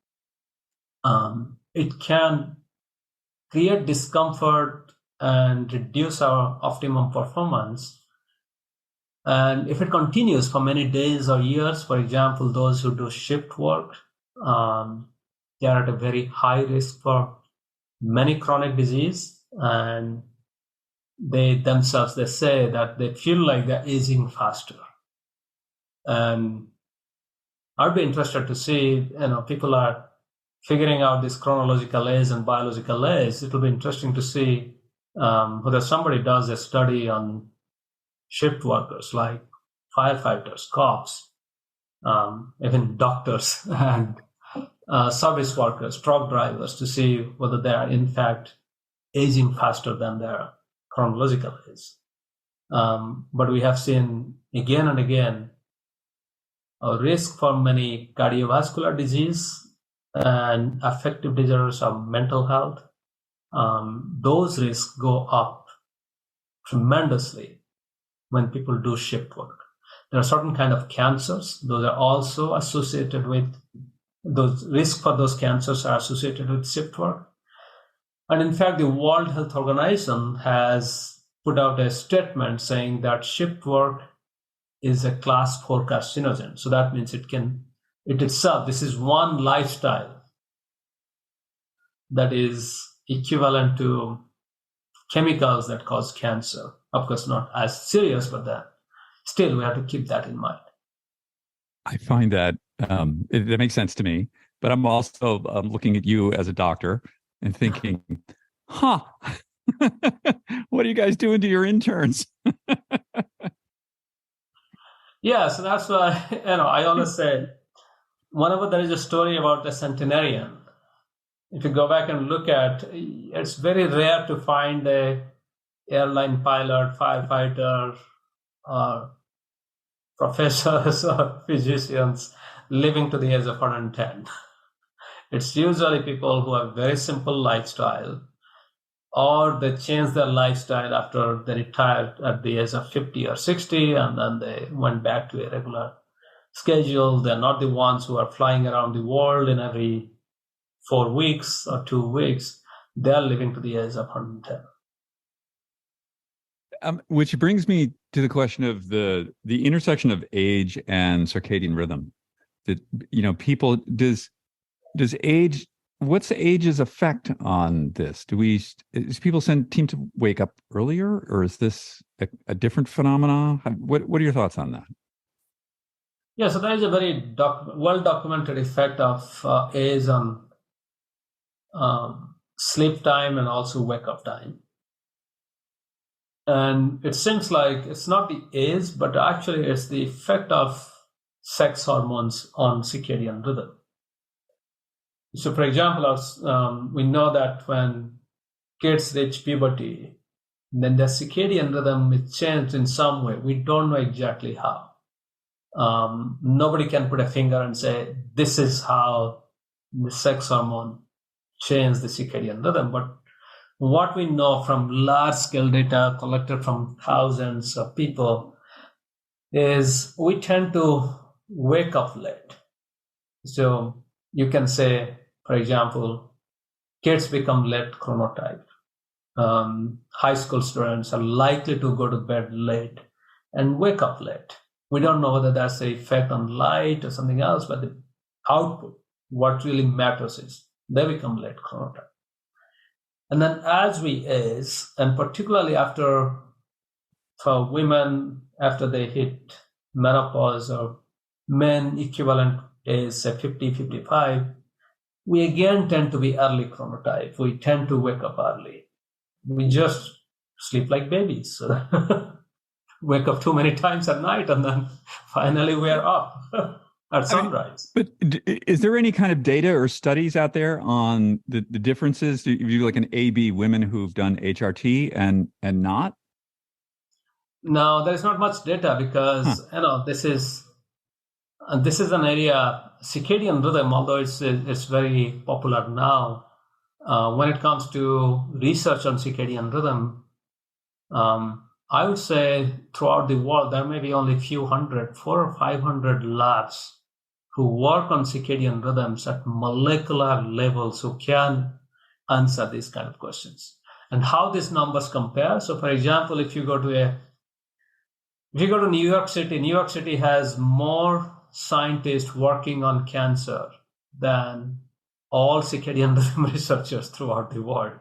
it can create discomfort and reduce our optimum performance. And if it continues for many days or years, for example, those who do shift work, they are at a very high risk for many chronic disease. And they say that they feel like they're aging faster. And I'd be interested to see, people are figuring out this chronological age and biological age. It'll be interesting to see whether somebody does a study on shift workers like firefighters, cops, even doctors and service workers, truck drivers, to see whether they are in fact aging faster than their chronological age. But we have seen again and again a risk for many cardiovascular disease and affective disorders of mental health. Those risks go up tremendously when people do shift work. There are certain kind of cancers. Those are also associated with, those risks for those cancers are associated with shift work. And in fact, the World Health Organization has put out a statement saying that shift work is a class 4 carcinogen. So that means it itself, this is one lifestyle that is equivalent to chemicals that cause cancer. Of course, not as serious, but then still we have to keep that in mind. I find that that makes sense to me, but I'm also looking at you as a doctor and thinking, huh, what are you guys doing to your interns? Yeah, so that's why, I always say, whenever there is a story about a centenarian, if you go back and look at, it's very rare to find a airline pilot, firefighter, or professors or physicians living to the age of 110. It's usually people who have very simple lifestyle, or they change their lifestyle after they retired at the age of 50 or 60, and then they went back to a regular schedule. They're not the ones who are flying around the world in every 4 weeks or 2 weeks. They're living to the age of 110. Which brings me to the question of the intersection of age and circadian rhythm. That people does age. What's the age's effect on this? Is people seem to wake up earlier, or is this a different phenomena? What are your thoughts on that? Yeah, so there is a very well-documented effect of age on sleep time and also wake-up time. And it seems like it's not the age, but actually it's the effect of sex hormones on circadian rhythm. So, for example, we know that when kids reach puberty, then their circadian rhythm is changed in some way. We don't know exactly how. Nobody can put a finger and say, this is how the sex hormone changed the circadian rhythm. But what we know from large-scale data collected from thousands of people is we tend to wake up late. So you can say, for example, kids become late chronotype. High school students are likely to go to bed late and wake up late. We don't know whether that's the effect on light or something else, but the output, what really matters is they become late chronotype. And then as we age, and particularly for women, after they hit menopause, or men equivalent age, say 50, 55, we again tend to be early chronotype. We tend to wake up early. We just sleep like babies. Wake up too many times at night, and then finally we're up at sunrise. But is there any kind of data or studies out there on the differences? Do you do like an A/B, women who've done HRT and not? No, there's not much data because this is an area, circadian rhythm, although it's very popular now. When it comes to research on circadian rhythm, I would say throughout the world, there may be only 400 or 500 labs who work on circadian rhythms at molecular levels who can answer these kind of questions. And how these numbers compare. So, for example, if you go to New York City has more scientists working on cancer than all circadian rhythm researchers throughout the world.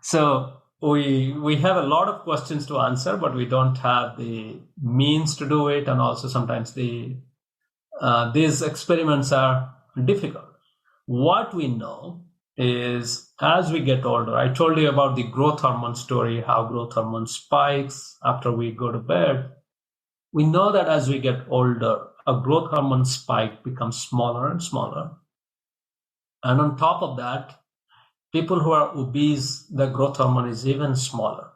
So we have a lot of questions to answer, but we don't have the means to do it, and also sometimes these experiments are difficult. What we know is as we get older, I told you about the growth hormone story, how growth hormone spikes after we go to bed. We know that as we get older, a growth hormone spike becomes smaller and smaller. And on top of that, people who are obese, the growth hormone is even smaller.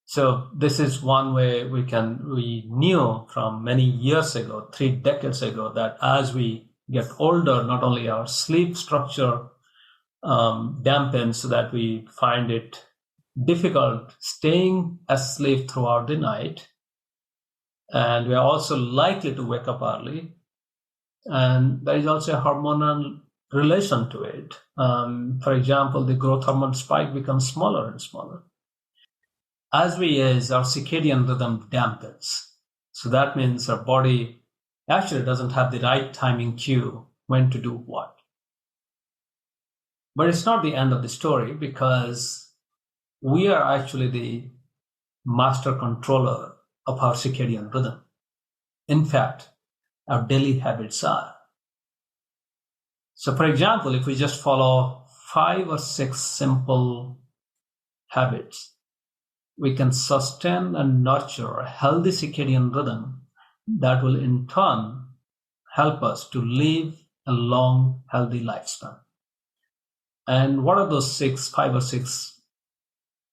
So this is one way we knew from many years ago, 3 decades ago, that as we get older, not only our sleep structure dampens so that we find it difficult staying asleep throughout the night, and we are also likely to wake up early. And there is also a hormonal relation to it. For example, the growth hormone spike becomes smaller and smaller. As we age, our circadian rhythm dampens. So that means our body actually doesn't have the right timing cue when to do what. But it's not the end of the story, because we are actually the master controller of our circadian rhythm. In fact, our daily habits are. So, for example, if we just follow 5 or 6 simple habits, we can sustain and nurture a healthy circadian rhythm that will in turn help us to live a long, healthy lifespan. And what are those 5 or 6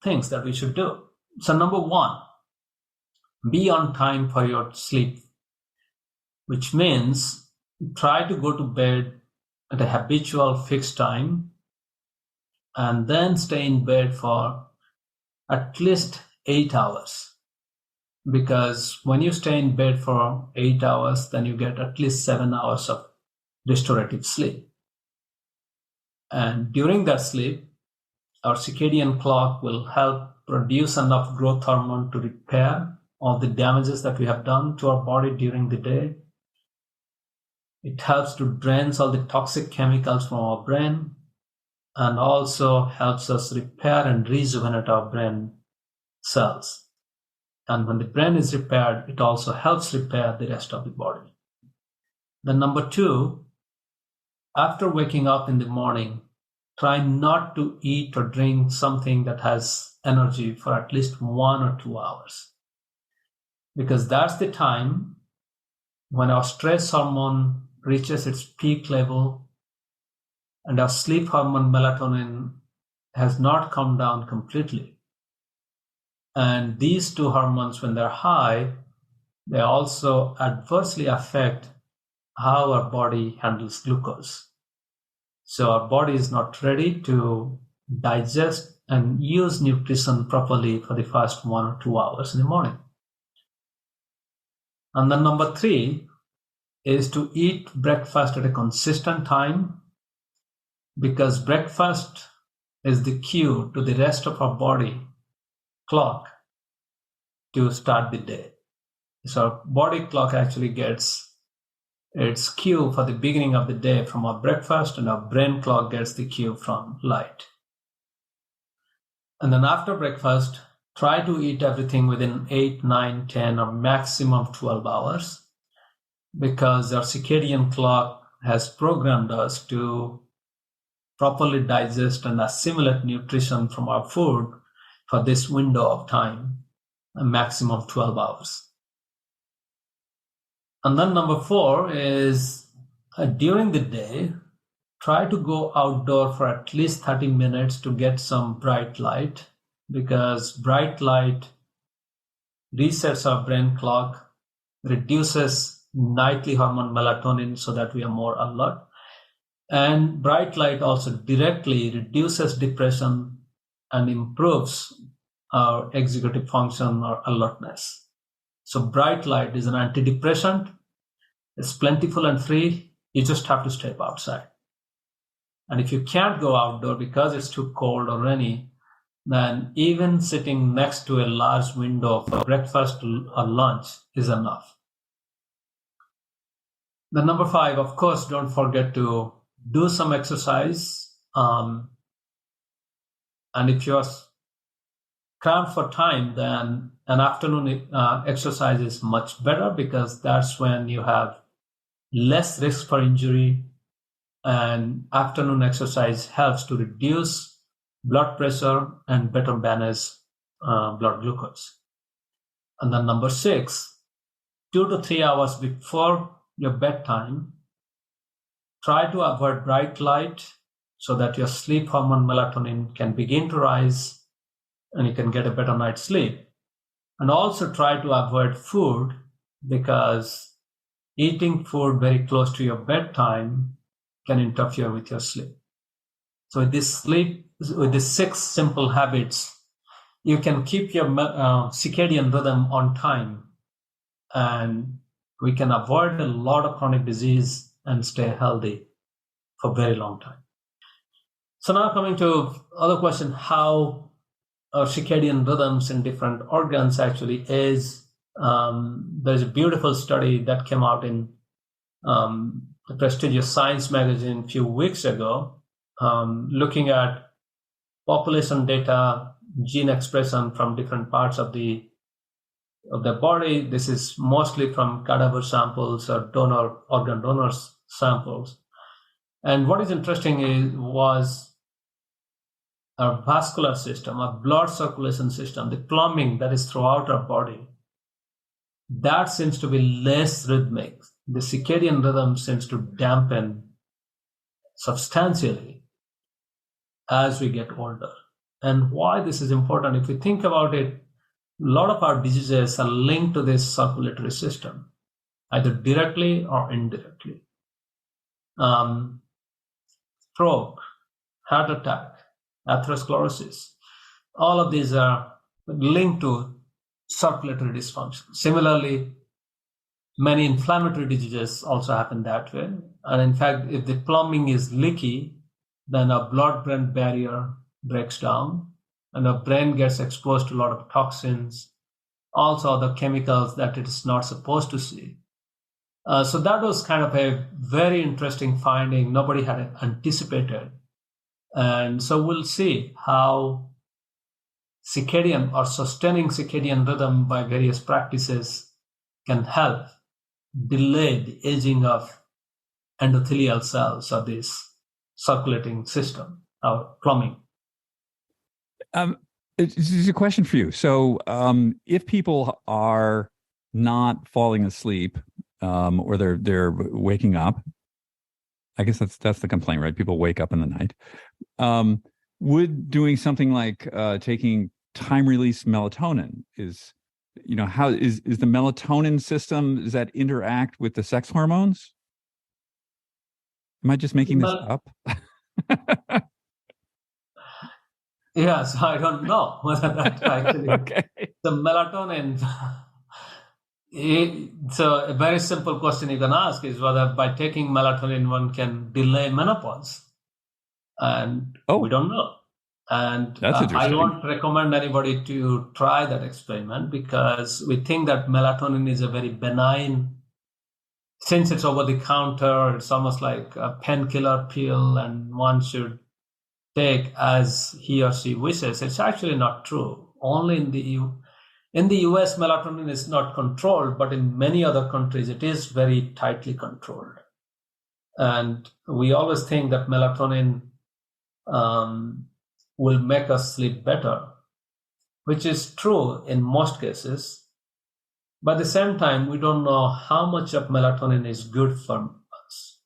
things that we should do? So number 1, be on time for your sleep, which means try to go to bed at a habitual fixed time and then stay in bed for at least 8 hours. Because when you stay in bed for 8 hours, then you get at least 7 hours of restorative sleep. And during that sleep, our circadian clock will help produce enough growth hormone to repair all the damages that we have done to our body during the day. It helps to drain all the toxic chemicals from our brain, and also helps us repair and rejuvenate our brain cells. And when the brain is repaired, it also helps repair the rest of the body. Then number 2, after waking up in the morning, try not to eat or drink something that has energy for at least 1 or 2 hours. Because that's the time when our stress hormone reaches its peak level and our sleep hormone melatonin has not come down completely. And these 2 hormones, when they're high, they also adversely affect how our body handles glucose. So our body is not ready to digest and use nutrition properly for the first 1 or 2 hours in the morning. And then number 3 is to eat breakfast at a consistent time, because breakfast is the cue to the rest of our body clock to start the day. So our body clock actually gets its cue for the beginning of the day from our breakfast, and our brain clock gets the cue from light. And then after breakfast, try to eat everything within 8, 9, 10, or maximum 12 hours, because our circadian clock has programmed us to properly digest and assimilate nutrition from our food for this window of time, a maximum of 12 hours. And then number 4 is during the day, try to go outdoor for at least 30 minutes to get some bright light, because bright light resets our brain clock, reduces nightly hormone melatonin so that we are more alert. And bright light also directly reduces depression and improves our executive function or alertness. So bright light is an antidepressant. It's plentiful and free. You just have to step outside. And if you can't go outdoor because it's too cold or rainy, then even sitting next to a large window for breakfast or lunch is enough. The number 5, of course, don't forget to do some exercise. And if you're cramped for time, then an afternoon exercise is much better, because that's when you have less risk for injury, and afternoon exercise helps to reduce blood pressure and better manage blood glucose. And then number 6, 2 to 3 hours before your bedtime, try to avoid bright light so that your sleep hormone melatonin can begin to rise and you can get a better night's sleep. And also try to avoid food, because eating food very close to your bedtime can interfere with your sleep. So with these 6 simple habits, you can keep your circadian rhythm on time, and we can avoid a lot of chronic disease and stay healthy for a very long time. So now coming to other question, how our circadian rhythms in different organs actually is. There's a beautiful study that came out in the prestigious Science magazine a few weeks ago, looking at population data, gene expression from different parts of the body. This is mostly from cadaver samples or organ donors samples. And what is interesting was our vascular system, our blood circulation system, the plumbing that is throughout our body, that seems to be less rhythmic. The circadian rhythm seems to dampen substantially as we get older. And why this is important, if we think about it, a lot of our diseases are linked to this circulatory system, either directly or indirectly. Stroke, heart attack, atherosclerosis, all of these are linked to circulatory dysfunction. Similarly, many inflammatory diseases also happen that way. And in fact, if the plumbing is leaky, then our blood-brain barrier breaks down and our brain gets exposed to a lot of toxins, also other chemicals that it is not supposed to see. So that was kind of a very interesting finding nobody had anticipated. And so we'll see how circadian or sustaining circadian rhythm by various practices can help delay the aging of endothelial cells of this circulating system, our plumbing. This is a question for you. So if people are not falling asleep or they're waking up, I guess that's the complaint, right? People wake up in the night. Would doing something like taking time-release melatonin how is the melatonin system, does that interact with the sex hormones? Am I just making this up? Yes, I don't know whether that actually. Okay. The melatonin. So a very simple question you can ask is whether by taking melatonin one can delay menopause, and we don't know. And I don't recommend anybody to try that experiment because we think that melatonin is a very benign. Since it's over the counter, it's almost like a painkiller pill, and one should take as he or she wishes. It's actually not true. Only in the US, melatonin is not controlled, but in many other countries, it is very tightly controlled. And we always think that melatonin will make us sleep better, which is true in most cases. But at the same time, we don't know how much of melatonin is good for us.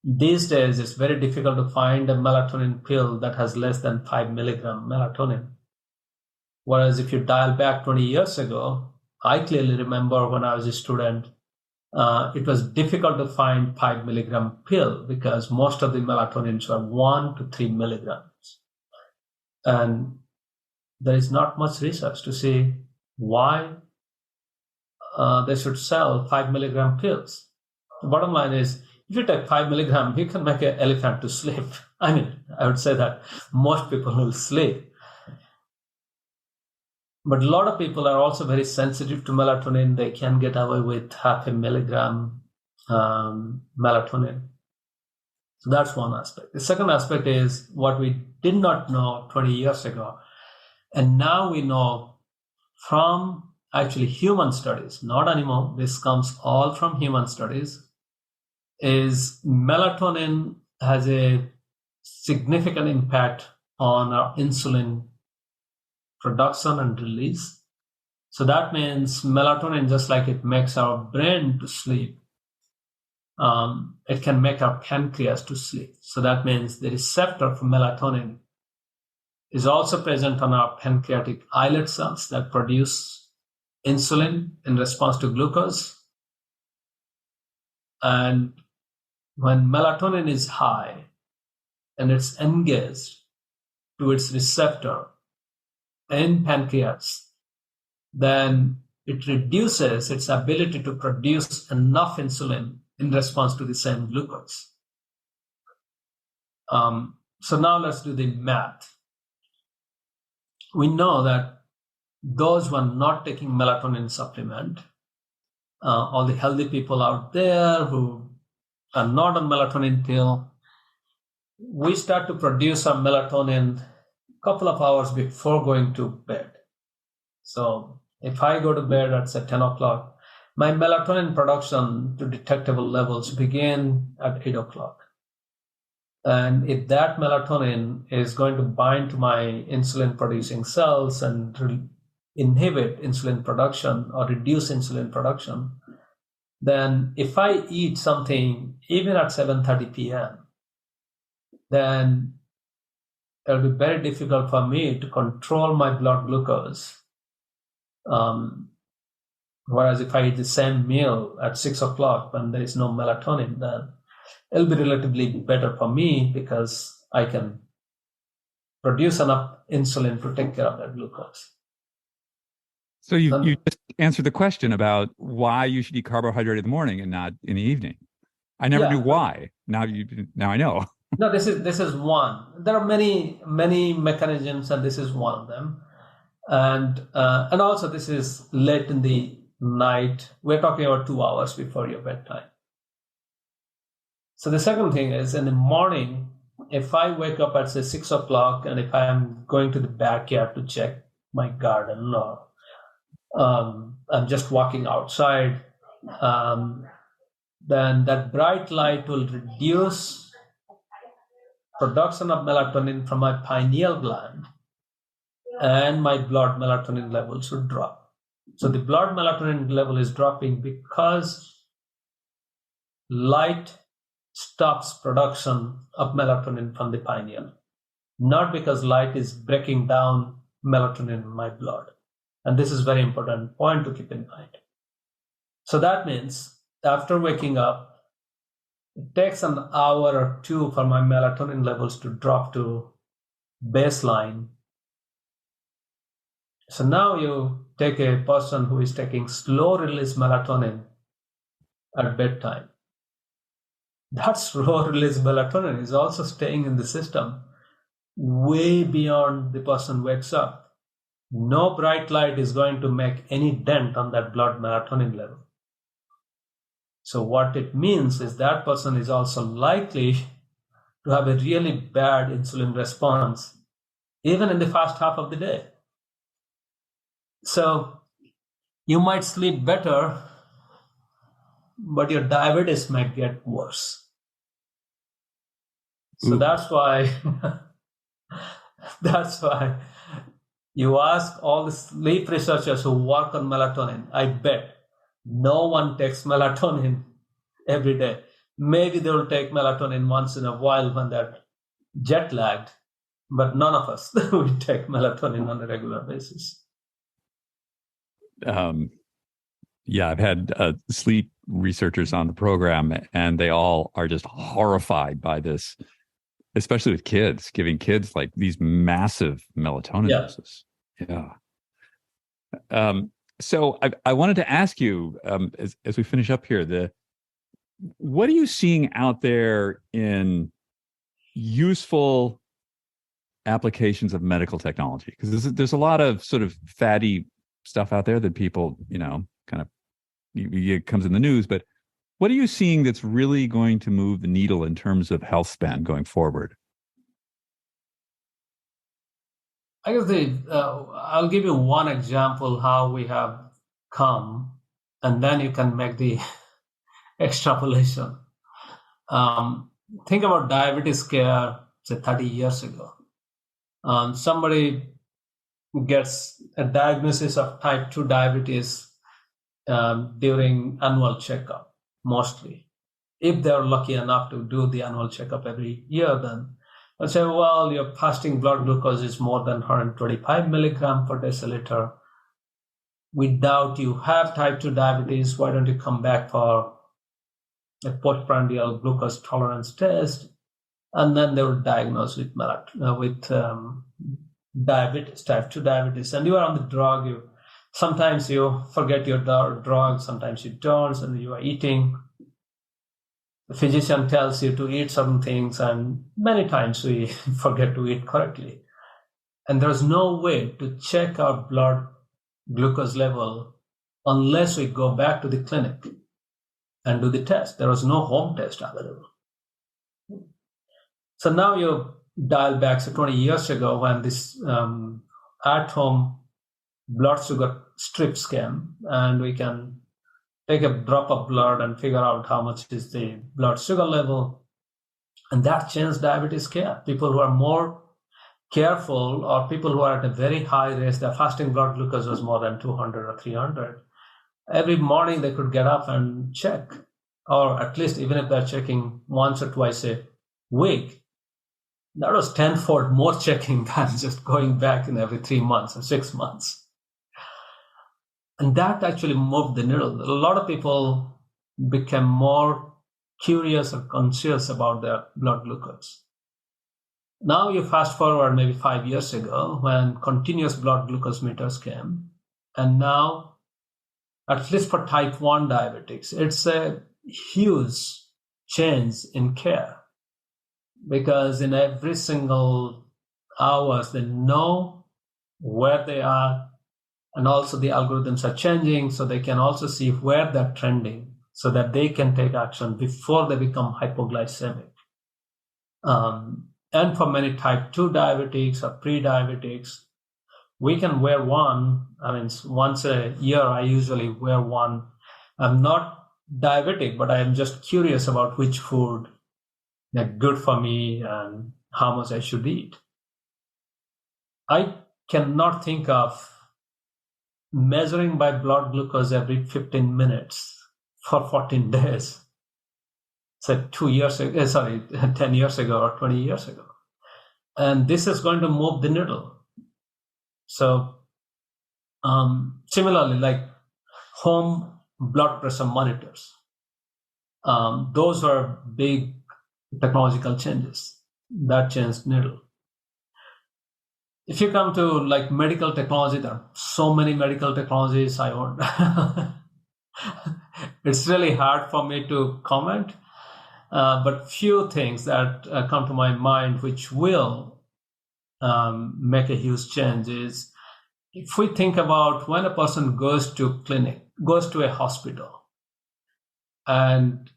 These days, it's very difficult to find a melatonin pill that has less than 5 milligram melatonin. Whereas if you dial back 20 years ago, I clearly remember when I was a student, it was difficult to find 5 milligram pill because most of the melatonins were 1 to 3 milligrams. And there is not much research to see why they should sell 5 milligram pills. The bottom line is, if you take 5 milligram, you can make an elephant to sleep. I mean, I would say that most people will sleep. But a lot of people are also very sensitive to melatonin. They can get away with 0.5 milligram melatonin. So that's one aspect. The second aspect is what we did not know 20 years ago. And now we know from actually human studies, not animal, this comes all from human studies, is melatonin has a significant impact on our insulin production and release. So that means melatonin, just like it makes our brain to sleep, it can make our pancreas to sleep. So that means the receptor for melatonin is also present on our pancreatic islet cells that produce insulin in response to glucose. And when melatonin is high and it's engaged to its receptor in pancreas, then it reduces its ability to produce enough insulin in response to the same glucose. So now let's do the math. We know that those who are not taking melatonin supplement, all the healthy people out there who are not on melatonin pill, we start to produce some melatonin a couple of hours before going to bed. So if I go to bed at say 10 o'clock, my melatonin production to detectable levels begin at 8 o'clock. And if that melatonin is going to bind to my insulin producing cells and inhibit insulin production or reduce insulin production, then if I eat something even at 7:30 p.m., then it'll be very difficult for me to control my blood glucose. Whereas if I eat the same meal at 6 o'clock when there is no melatonin, then it'll be relatively better for me because I can produce enough insulin to take care of that glucose. So you just answered the question about why you should eat carbohydrate in the morning and not in the evening. I never knew why. Now I know. No, this is one. There are many mechanisms, and this is one of them. And also this is late in the night. We're talking about 2 hours before your bedtime. So the second thing is in the morning, if I wake up at say 6 o'clock and if I'm going to the backyard to check my garden or I'm just walking outside, then that bright light will reduce production of melatonin from my pineal gland, and my blood melatonin levels would drop. So the blood melatonin level is dropping because light stops production of melatonin from the pineal, not because light is breaking down melatonin in my blood. And this is a very important point to keep in mind. So that means after waking up, it takes an hour or two for my melatonin levels to drop to baseline. So now you take a person who is taking slow release melatonin at bedtime. That slow release melatonin is also staying in the system way beyond the person wakes up. No bright light is going to make any dent on that blood melatonin level. So what it means is that person is also likely to have a really bad insulin response, even in the first half of the day. So you might sleep better, but your diabetes might get worse. So that's why you ask all the sleep researchers who work on melatonin, I bet no one takes melatonin every day. Maybe they will take melatonin once in a while when they're jet lagged, but none of us will take melatonin on a regular basis. I've had sleep researchers on the program, and they all are just horrified by this, especially with kids, giving kids like these massive melatonin doses. So I wanted to ask you, as we finish up here, what are you seeing out there in useful applications of medical technology? Because there's a lot of sort of fatty stuff out there that people, kind of it comes in the news. But what are you seeing that's really going to move the needle in terms of health span going forward? I guess I'll give you one example how we have come, and then you can make the extrapolation. Think about diabetes care, say 30 years ago. Somebody gets a diagnosis of type 2 diabetes during annual checkup, mostly. If they're lucky enough to do the annual checkup every year, then I'll say, well, your fasting blood glucose is more than 125 milligram per deciliter. We doubt you have type 2 diabetes. Why don't you come back for a postprandial glucose tolerance test? And then they will diagnose with diabetes, type 2 diabetes. And you are on the drug. Sometimes you forget your drug, sometimes you don't, and you are eating. The physician tells you to eat certain things, and many times we forget to eat correctly. And there's no way to check our blood glucose level unless we go back to the clinic and do the test. There was no home test available. So now you dial back, so 20 years ago when this at-home blood sugar strips came, and we can take a drop of blood and figure out how much is the blood sugar level. And that changed diabetes care. People who are more careful, or people who are at a very high risk, their fasting blood glucose was more than 200 or 300. Every morning they could get up and check, or at least even if they're checking once or twice a week, that was tenfold more checking than just going back in every 3 months or 6 months. And that actually moved the needle. A lot of people became more curious or conscious about their blood glucose. Now you fast forward maybe 5 years ago when continuous blood glucose meters came. And now, at least for type 1 diabetics, it's a huge change in care. Because in every single hours, they know where they are, and also the algorithms are changing, so they can also see where they're trending, so that they can take action before they become hypoglycemic. And for many type 2 diabetics or pre-diabetics, we can wear one. I mean, once a year, I usually wear one. I'm not diabetic, but I am just curious about which food are good for me and how much I should eat. I cannot think of measuring my blood glucose every 15 minutes for 14 days. So 10 years ago or 20 years ago. And this is going to move the needle. So similarly, like home blood pressure monitors, those are big technological changes that changed needle. If you come to like medical technology, there are so many medical technologies I own. It's really hard for me to comment, but few things that come to my mind which will make a huge change is, if we think about when a person goes to a hospital, and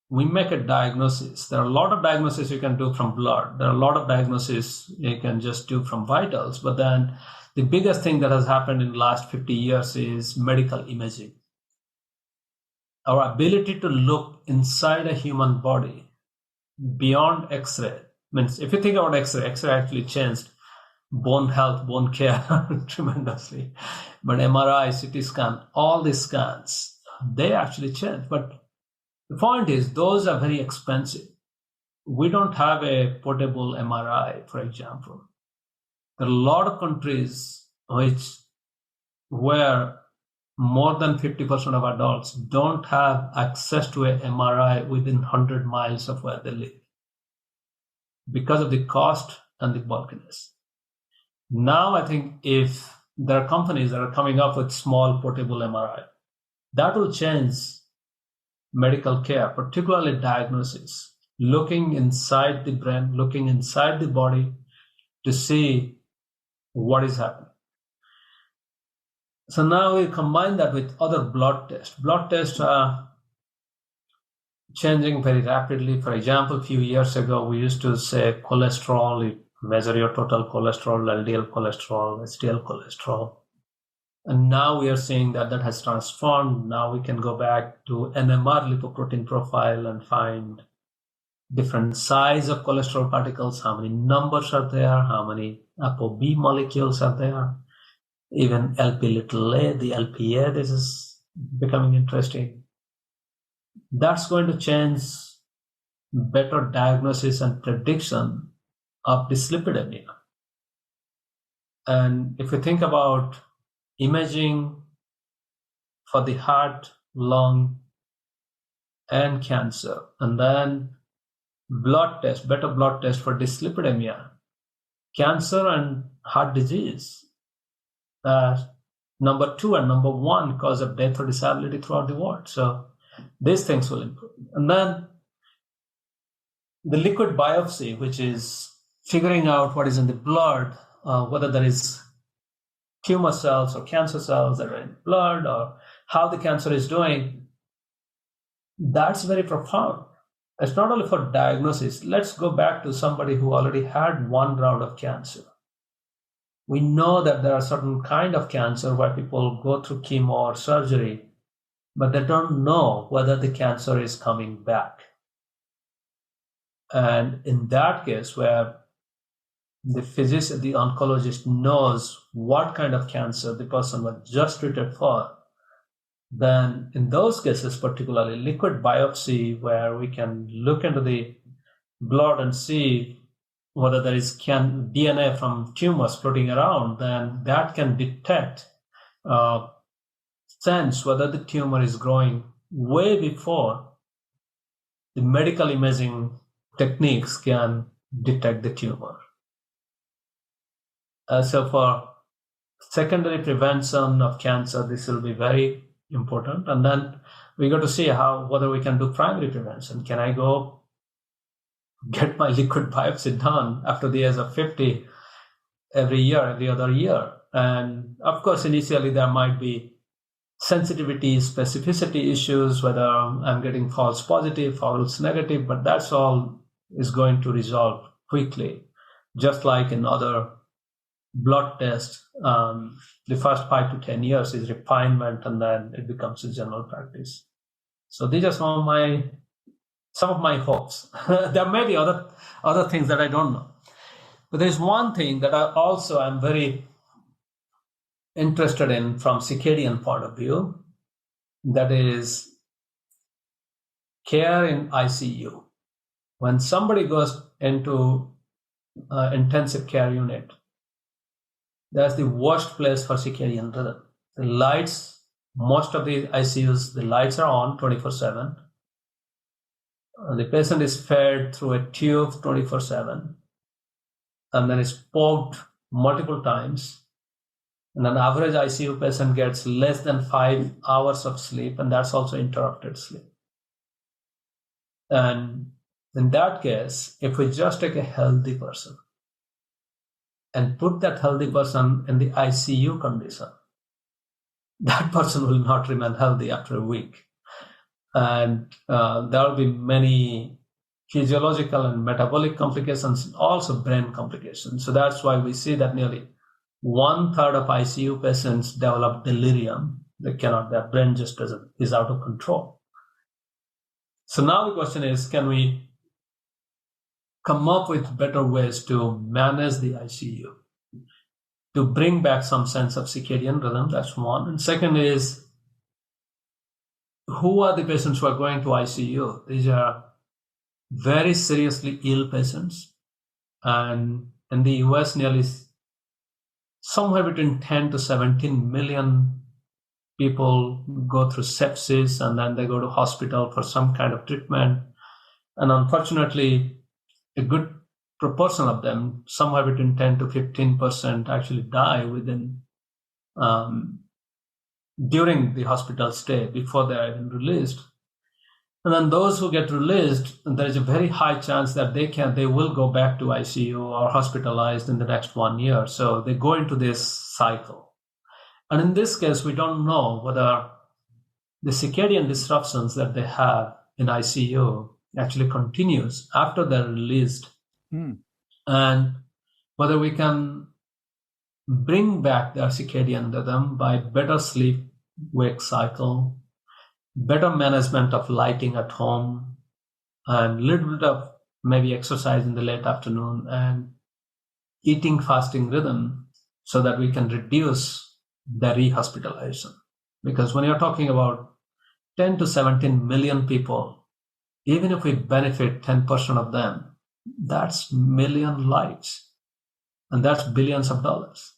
we make a diagnosis. There are a lot of diagnoses you can do from blood. There are a lot of diagnoses you can just do from vitals. But then the biggest thing that has happened in the last 50 years is medical imaging. Our ability to look inside a human body beyond X-ray. Means if you think about X-ray actually changed bone health, bone care tremendously. But MRI, CT scan, all these scans, they actually changed. But the point is, those are very expensive. We don't have a portable MRI, for example. There are a lot of countries where more than 50% of adults don't have access to an MRI within 100 miles of where they live because of the cost and the bulkiness. Now, I think if there are companies that are coming up with small portable MRI, that will change medical care, particularly diagnosis, looking inside the brain, looking inside the body to see what is happening. So now we combine that with other blood tests. Blood tests are changing very rapidly. For example, a few years ago, we used to say cholesterol, you measure your total cholesterol, LDL cholesterol, HDL cholesterol. And now we are seeing that has transformed. Now we can go back to NMR lipoprotein profile and find different size of cholesterol particles, how many numbers are there, how many ApoB molecules are there, even LP little a, the LPA, this is becoming interesting. That's going to change better diagnosis and prediction of dyslipidemia. And if you think about imaging for the heart, lung, and cancer, and then blood test, better blood test for dyslipidemia, cancer and heart disease, number 2 and number 1 cause of death or disability throughout the world. So these things will improve. And then the liquid biopsy, which is figuring out what is in the blood, whether there is tumor cells or cancer cells that are in blood, or how the cancer is doing, that's very profound. It's not only for diagnosis. Let's go back to somebody who already had one round of cancer. We know that there are certain kind of cancer where people go through chemo or surgery, but they don't know whether the cancer is coming back. And in that case, where the physician, the oncologist knows what kind of cancer the person was just treated for, then in those cases, particularly liquid biopsy, where we can look into the blood and see whether there is DNA from tumors floating around, then that can detect, sense whether the tumor is growing way before the medical imaging techniques can detect the tumor. So for secondary prevention of cancer, this will be very important. And then we got to see whether we can do primary prevention. Can I go get my liquid biopsy done after the age of 50 every year, every other year? And of course, initially there might be sensitivity, specificity issues, whether I'm getting false positive, false negative, but that's all is going to resolve quickly. Just like in other blood tests, the first 5 to 10 years is refinement, and then it becomes a general practice. So these are some of my hopes. There may be other things that I don't know. But there's one thing that I also am very interested in from circadian point of view, that is care in ICU. When somebody goes into intensive care unit, that's the worst place for circadian rhythm. The lights, most of the ICUs, the lights are on 24/7. The patient is fed through a tube 24/7, and then is poked multiple times. And an average ICU patient gets less than 5 hours of sleep, and that's also interrupted sleep. And in that case, if we just take a healthy person and put that healthy person in the ICU condition, that person will not remain healthy after a week. And there will be many physiological and metabolic complications, also brain complications. So that's why we see that nearly 1/3 of ICU patients develop delirium. Their brain just is out of control. So now the question is, can we come up with better ways to manage the ICU, to bring back some sense of circadian rhythm? That's one. And second is, who are the patients who are going to ICU? These are very seriously ill patients. And in the US, nearly somewhere between 10 to 17 million people go through sepsis, and then they go to hospital for some kind of treatment. And unfortunately, a good proportion of them, somewhere between 10 to 15%, actually die during the hospital stay, before they are even released. And then those who get released, there is a very high chance that they will go back to ICU or hospitalized in the next 1 year. So they go into this cycle. And in this case, we don't know whether the circadian disruptions that they have in ICU actually continues after they're released. And whether we can bring back their circadian rhythm by better sleep-wake cycle, better management of lighting at home, and a little bit of maybe exercise in the late afternoon, and eating fasting rhythm, so that we can reduce the rehospitalization. Because when you're talking about 10 to 17 million people, even if we benefit 10% of them, that's million lives, and that's billions of dollars.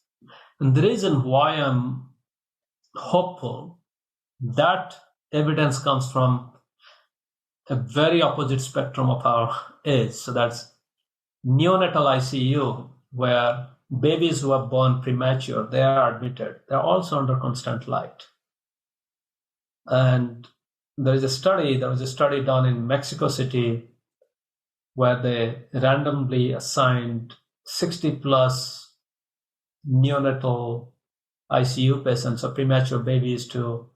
And the reason why I'm hopeful, that evidence comes from a very opposite spectrum of our age. So that's neonatal ICU, where babies who are born premature, they are admitted. They're also under constant light. And there was a study done in Mexico City where they randomly assigned 60 plus neonatal ICU patients or premature babies to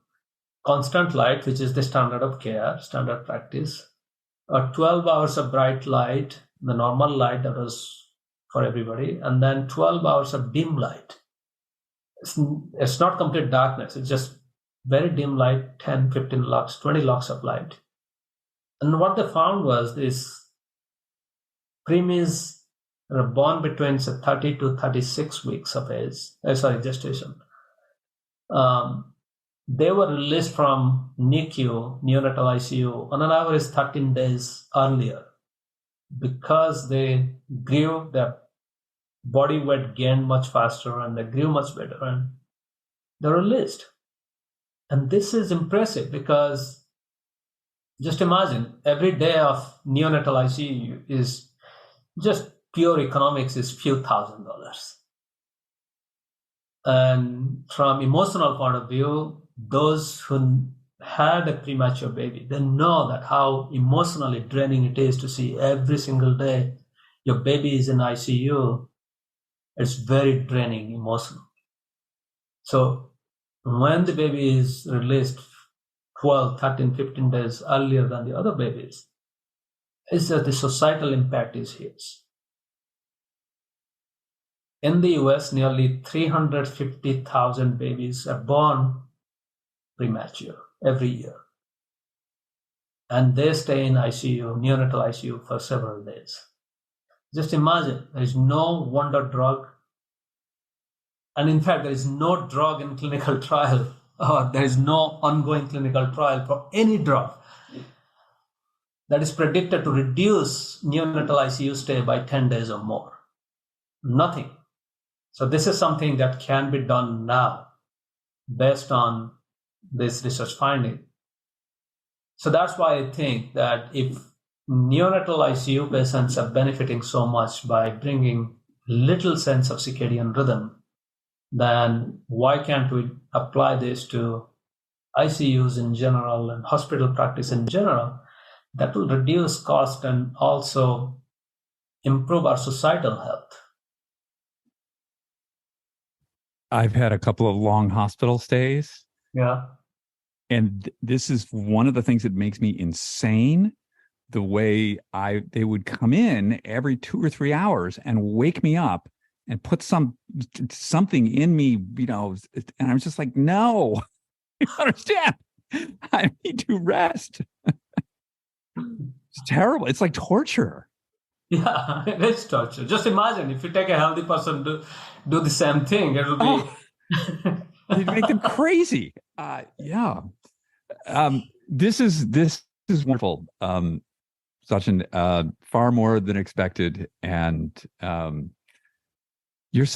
constant light, which is the standard of care, standard practice. 12 hours of bright light, the normal light that was for everybody, and then 12 hours of dim light. It's not complete darkness. It's just very dim light, 10, 15 lux, 20 lux of light. And what they found was this preemies were born between 30 to 36 weeks of age, gestation. They were released from NICU, neonatal ICU, on an average 13 days earlier because they grew, their body weight gained much faster and they grew much better and they were released. And this is impressive because just imagine every day of neonatal ICU is just pure economics is few $1,000s. And from emotional point of view, those who had a premature baby, they know that how emotionally draining it is to see every single day your baby is in ICU. It's very draining emotionally. So when the baby is released 12, 13, 15 days earlier than the other babies, is that the societal impact is huge. In the US, nearly 350,000 babies are born premature every year. And they stay in ICU, neonatal ICU, for several days. Just imagine, there is no wonder drug. And in fact, there is no drug in clinical trial, or there is no ongoing clinical trial for any drug that is predicted to reduce neonatal ICU stay by 10 days or more. Nothing. So this is something that can be done now based on this research finding. So that's why I think that if neonatal ICU patients are benefiting so much by bringing little sense of circadian rhythm, then why can't we apply this to ICUs in general and hospital practice in general? That will reduce cost and also improve our societal health. I've had a couple of long hospital stays. Yeah. And this is one of the things that makes me insane. The way they would come in every 2 or 3 hours and wake me up and put something in me, and I was just like, no, you understand? I need to rest. It's terrible. It's like torture. Yeah, it is torture. Just imagine if you take a healthy person to do the same thing, it will be... It'd make them crazy. Yeah. This is wonderful. Satchin, far more than expected. And you're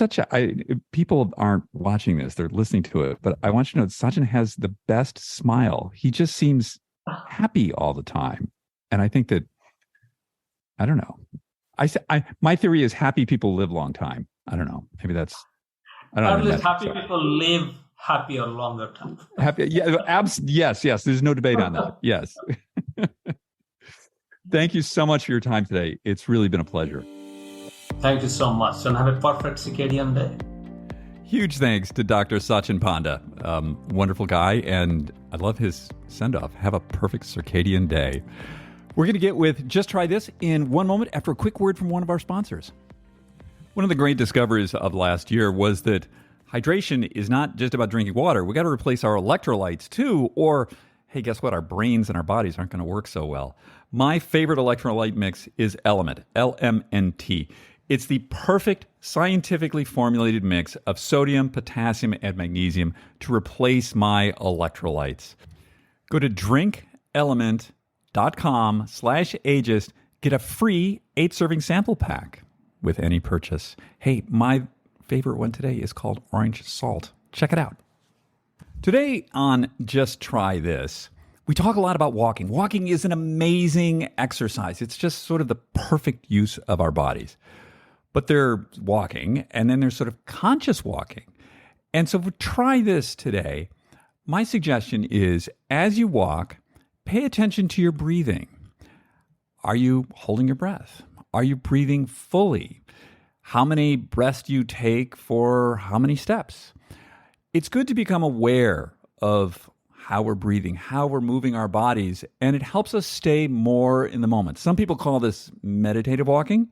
people aren't watching this, they're listening to it, but I want you to know Satchin has the best smile. He just seems happy all the time. And I think that, I don't know. My theory is happy people live a long time. I don't know. Maybe that's, I don't know. At least happy people live happier longer time. Happy, yeah, yes. There's no debate on that. Yes. Thank you so much for your time today. It's really been a pleasure. Thank you so much, and have a perfect circadian day. Huge thanks to Dr. Satchin Panda. Wonderful guy, and I love his send-off. Have a perfect circadian day. We're going to get with Just Try This in one moment after a quick word from one of our sponsors. One of the great discoveries of last year was that hydration is not just about drinking water. We got to replace our electrolytes too, or hey, guess what? Our brains and our bodies aren't going to work so well. My favorite electrolyte mix is Element, LMNT. It's the perfect scientifically formulated mix of sodium, potassium, and magnesium to replace my electrolytes. Go to drinkelement.com/ageist. Get a free 8-serving sample pack with any purchase. Hey, my favorite one today is called Orange Salt. Check it out. Today on Just Try This, we talk a lot about walking. Walking is an amazing exercise. It's just sort of the perfect use of our bodies. But there's walking, and then there's sort of conscious walking. And so try this today. My suggestion is, as you walk, pay attention to your breathing. Are you holding your breath? Are you breathing fully? How many breaths do you take for how many steps? It's good to become aware of how we're breathing, how we're moving our bodies, and it helps us stay more in the moment. Some people call this meditative walking.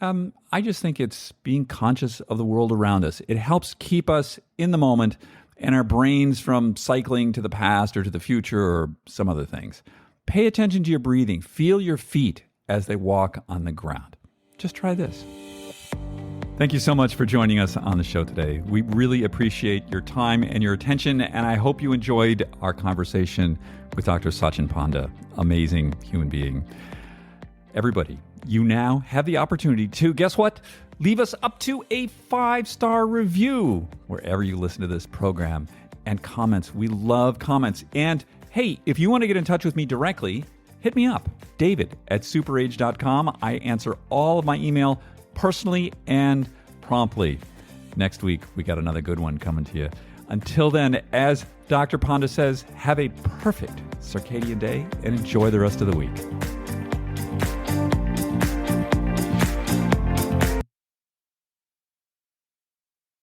I just think it's being conscious of the world around us. It helps keep us in the moment and our brains from cycling to the past or to the future or some other things. Pay attention to your breathing. Feel your feet as they walk on the ground. Just try this. Thank you so much for joining us on the show today. We really appreciate your time and your attention, and I hope you enjoyed our conversation with Dr. Satchin Panda, amazing human being. Everybody, you now have the opportunity to, guess what? Leave us up to a 5-star review wherever you listen to this program, and comments. We love comments. And hey, if you want to get in touch with me directly, hit me up, david@superage.com. I answer all of my email personally and promptly. Next week, we got another good one coming to you. Until then, as Dr. Panda says, have a perfect circadian day and enjoy the rest of the week.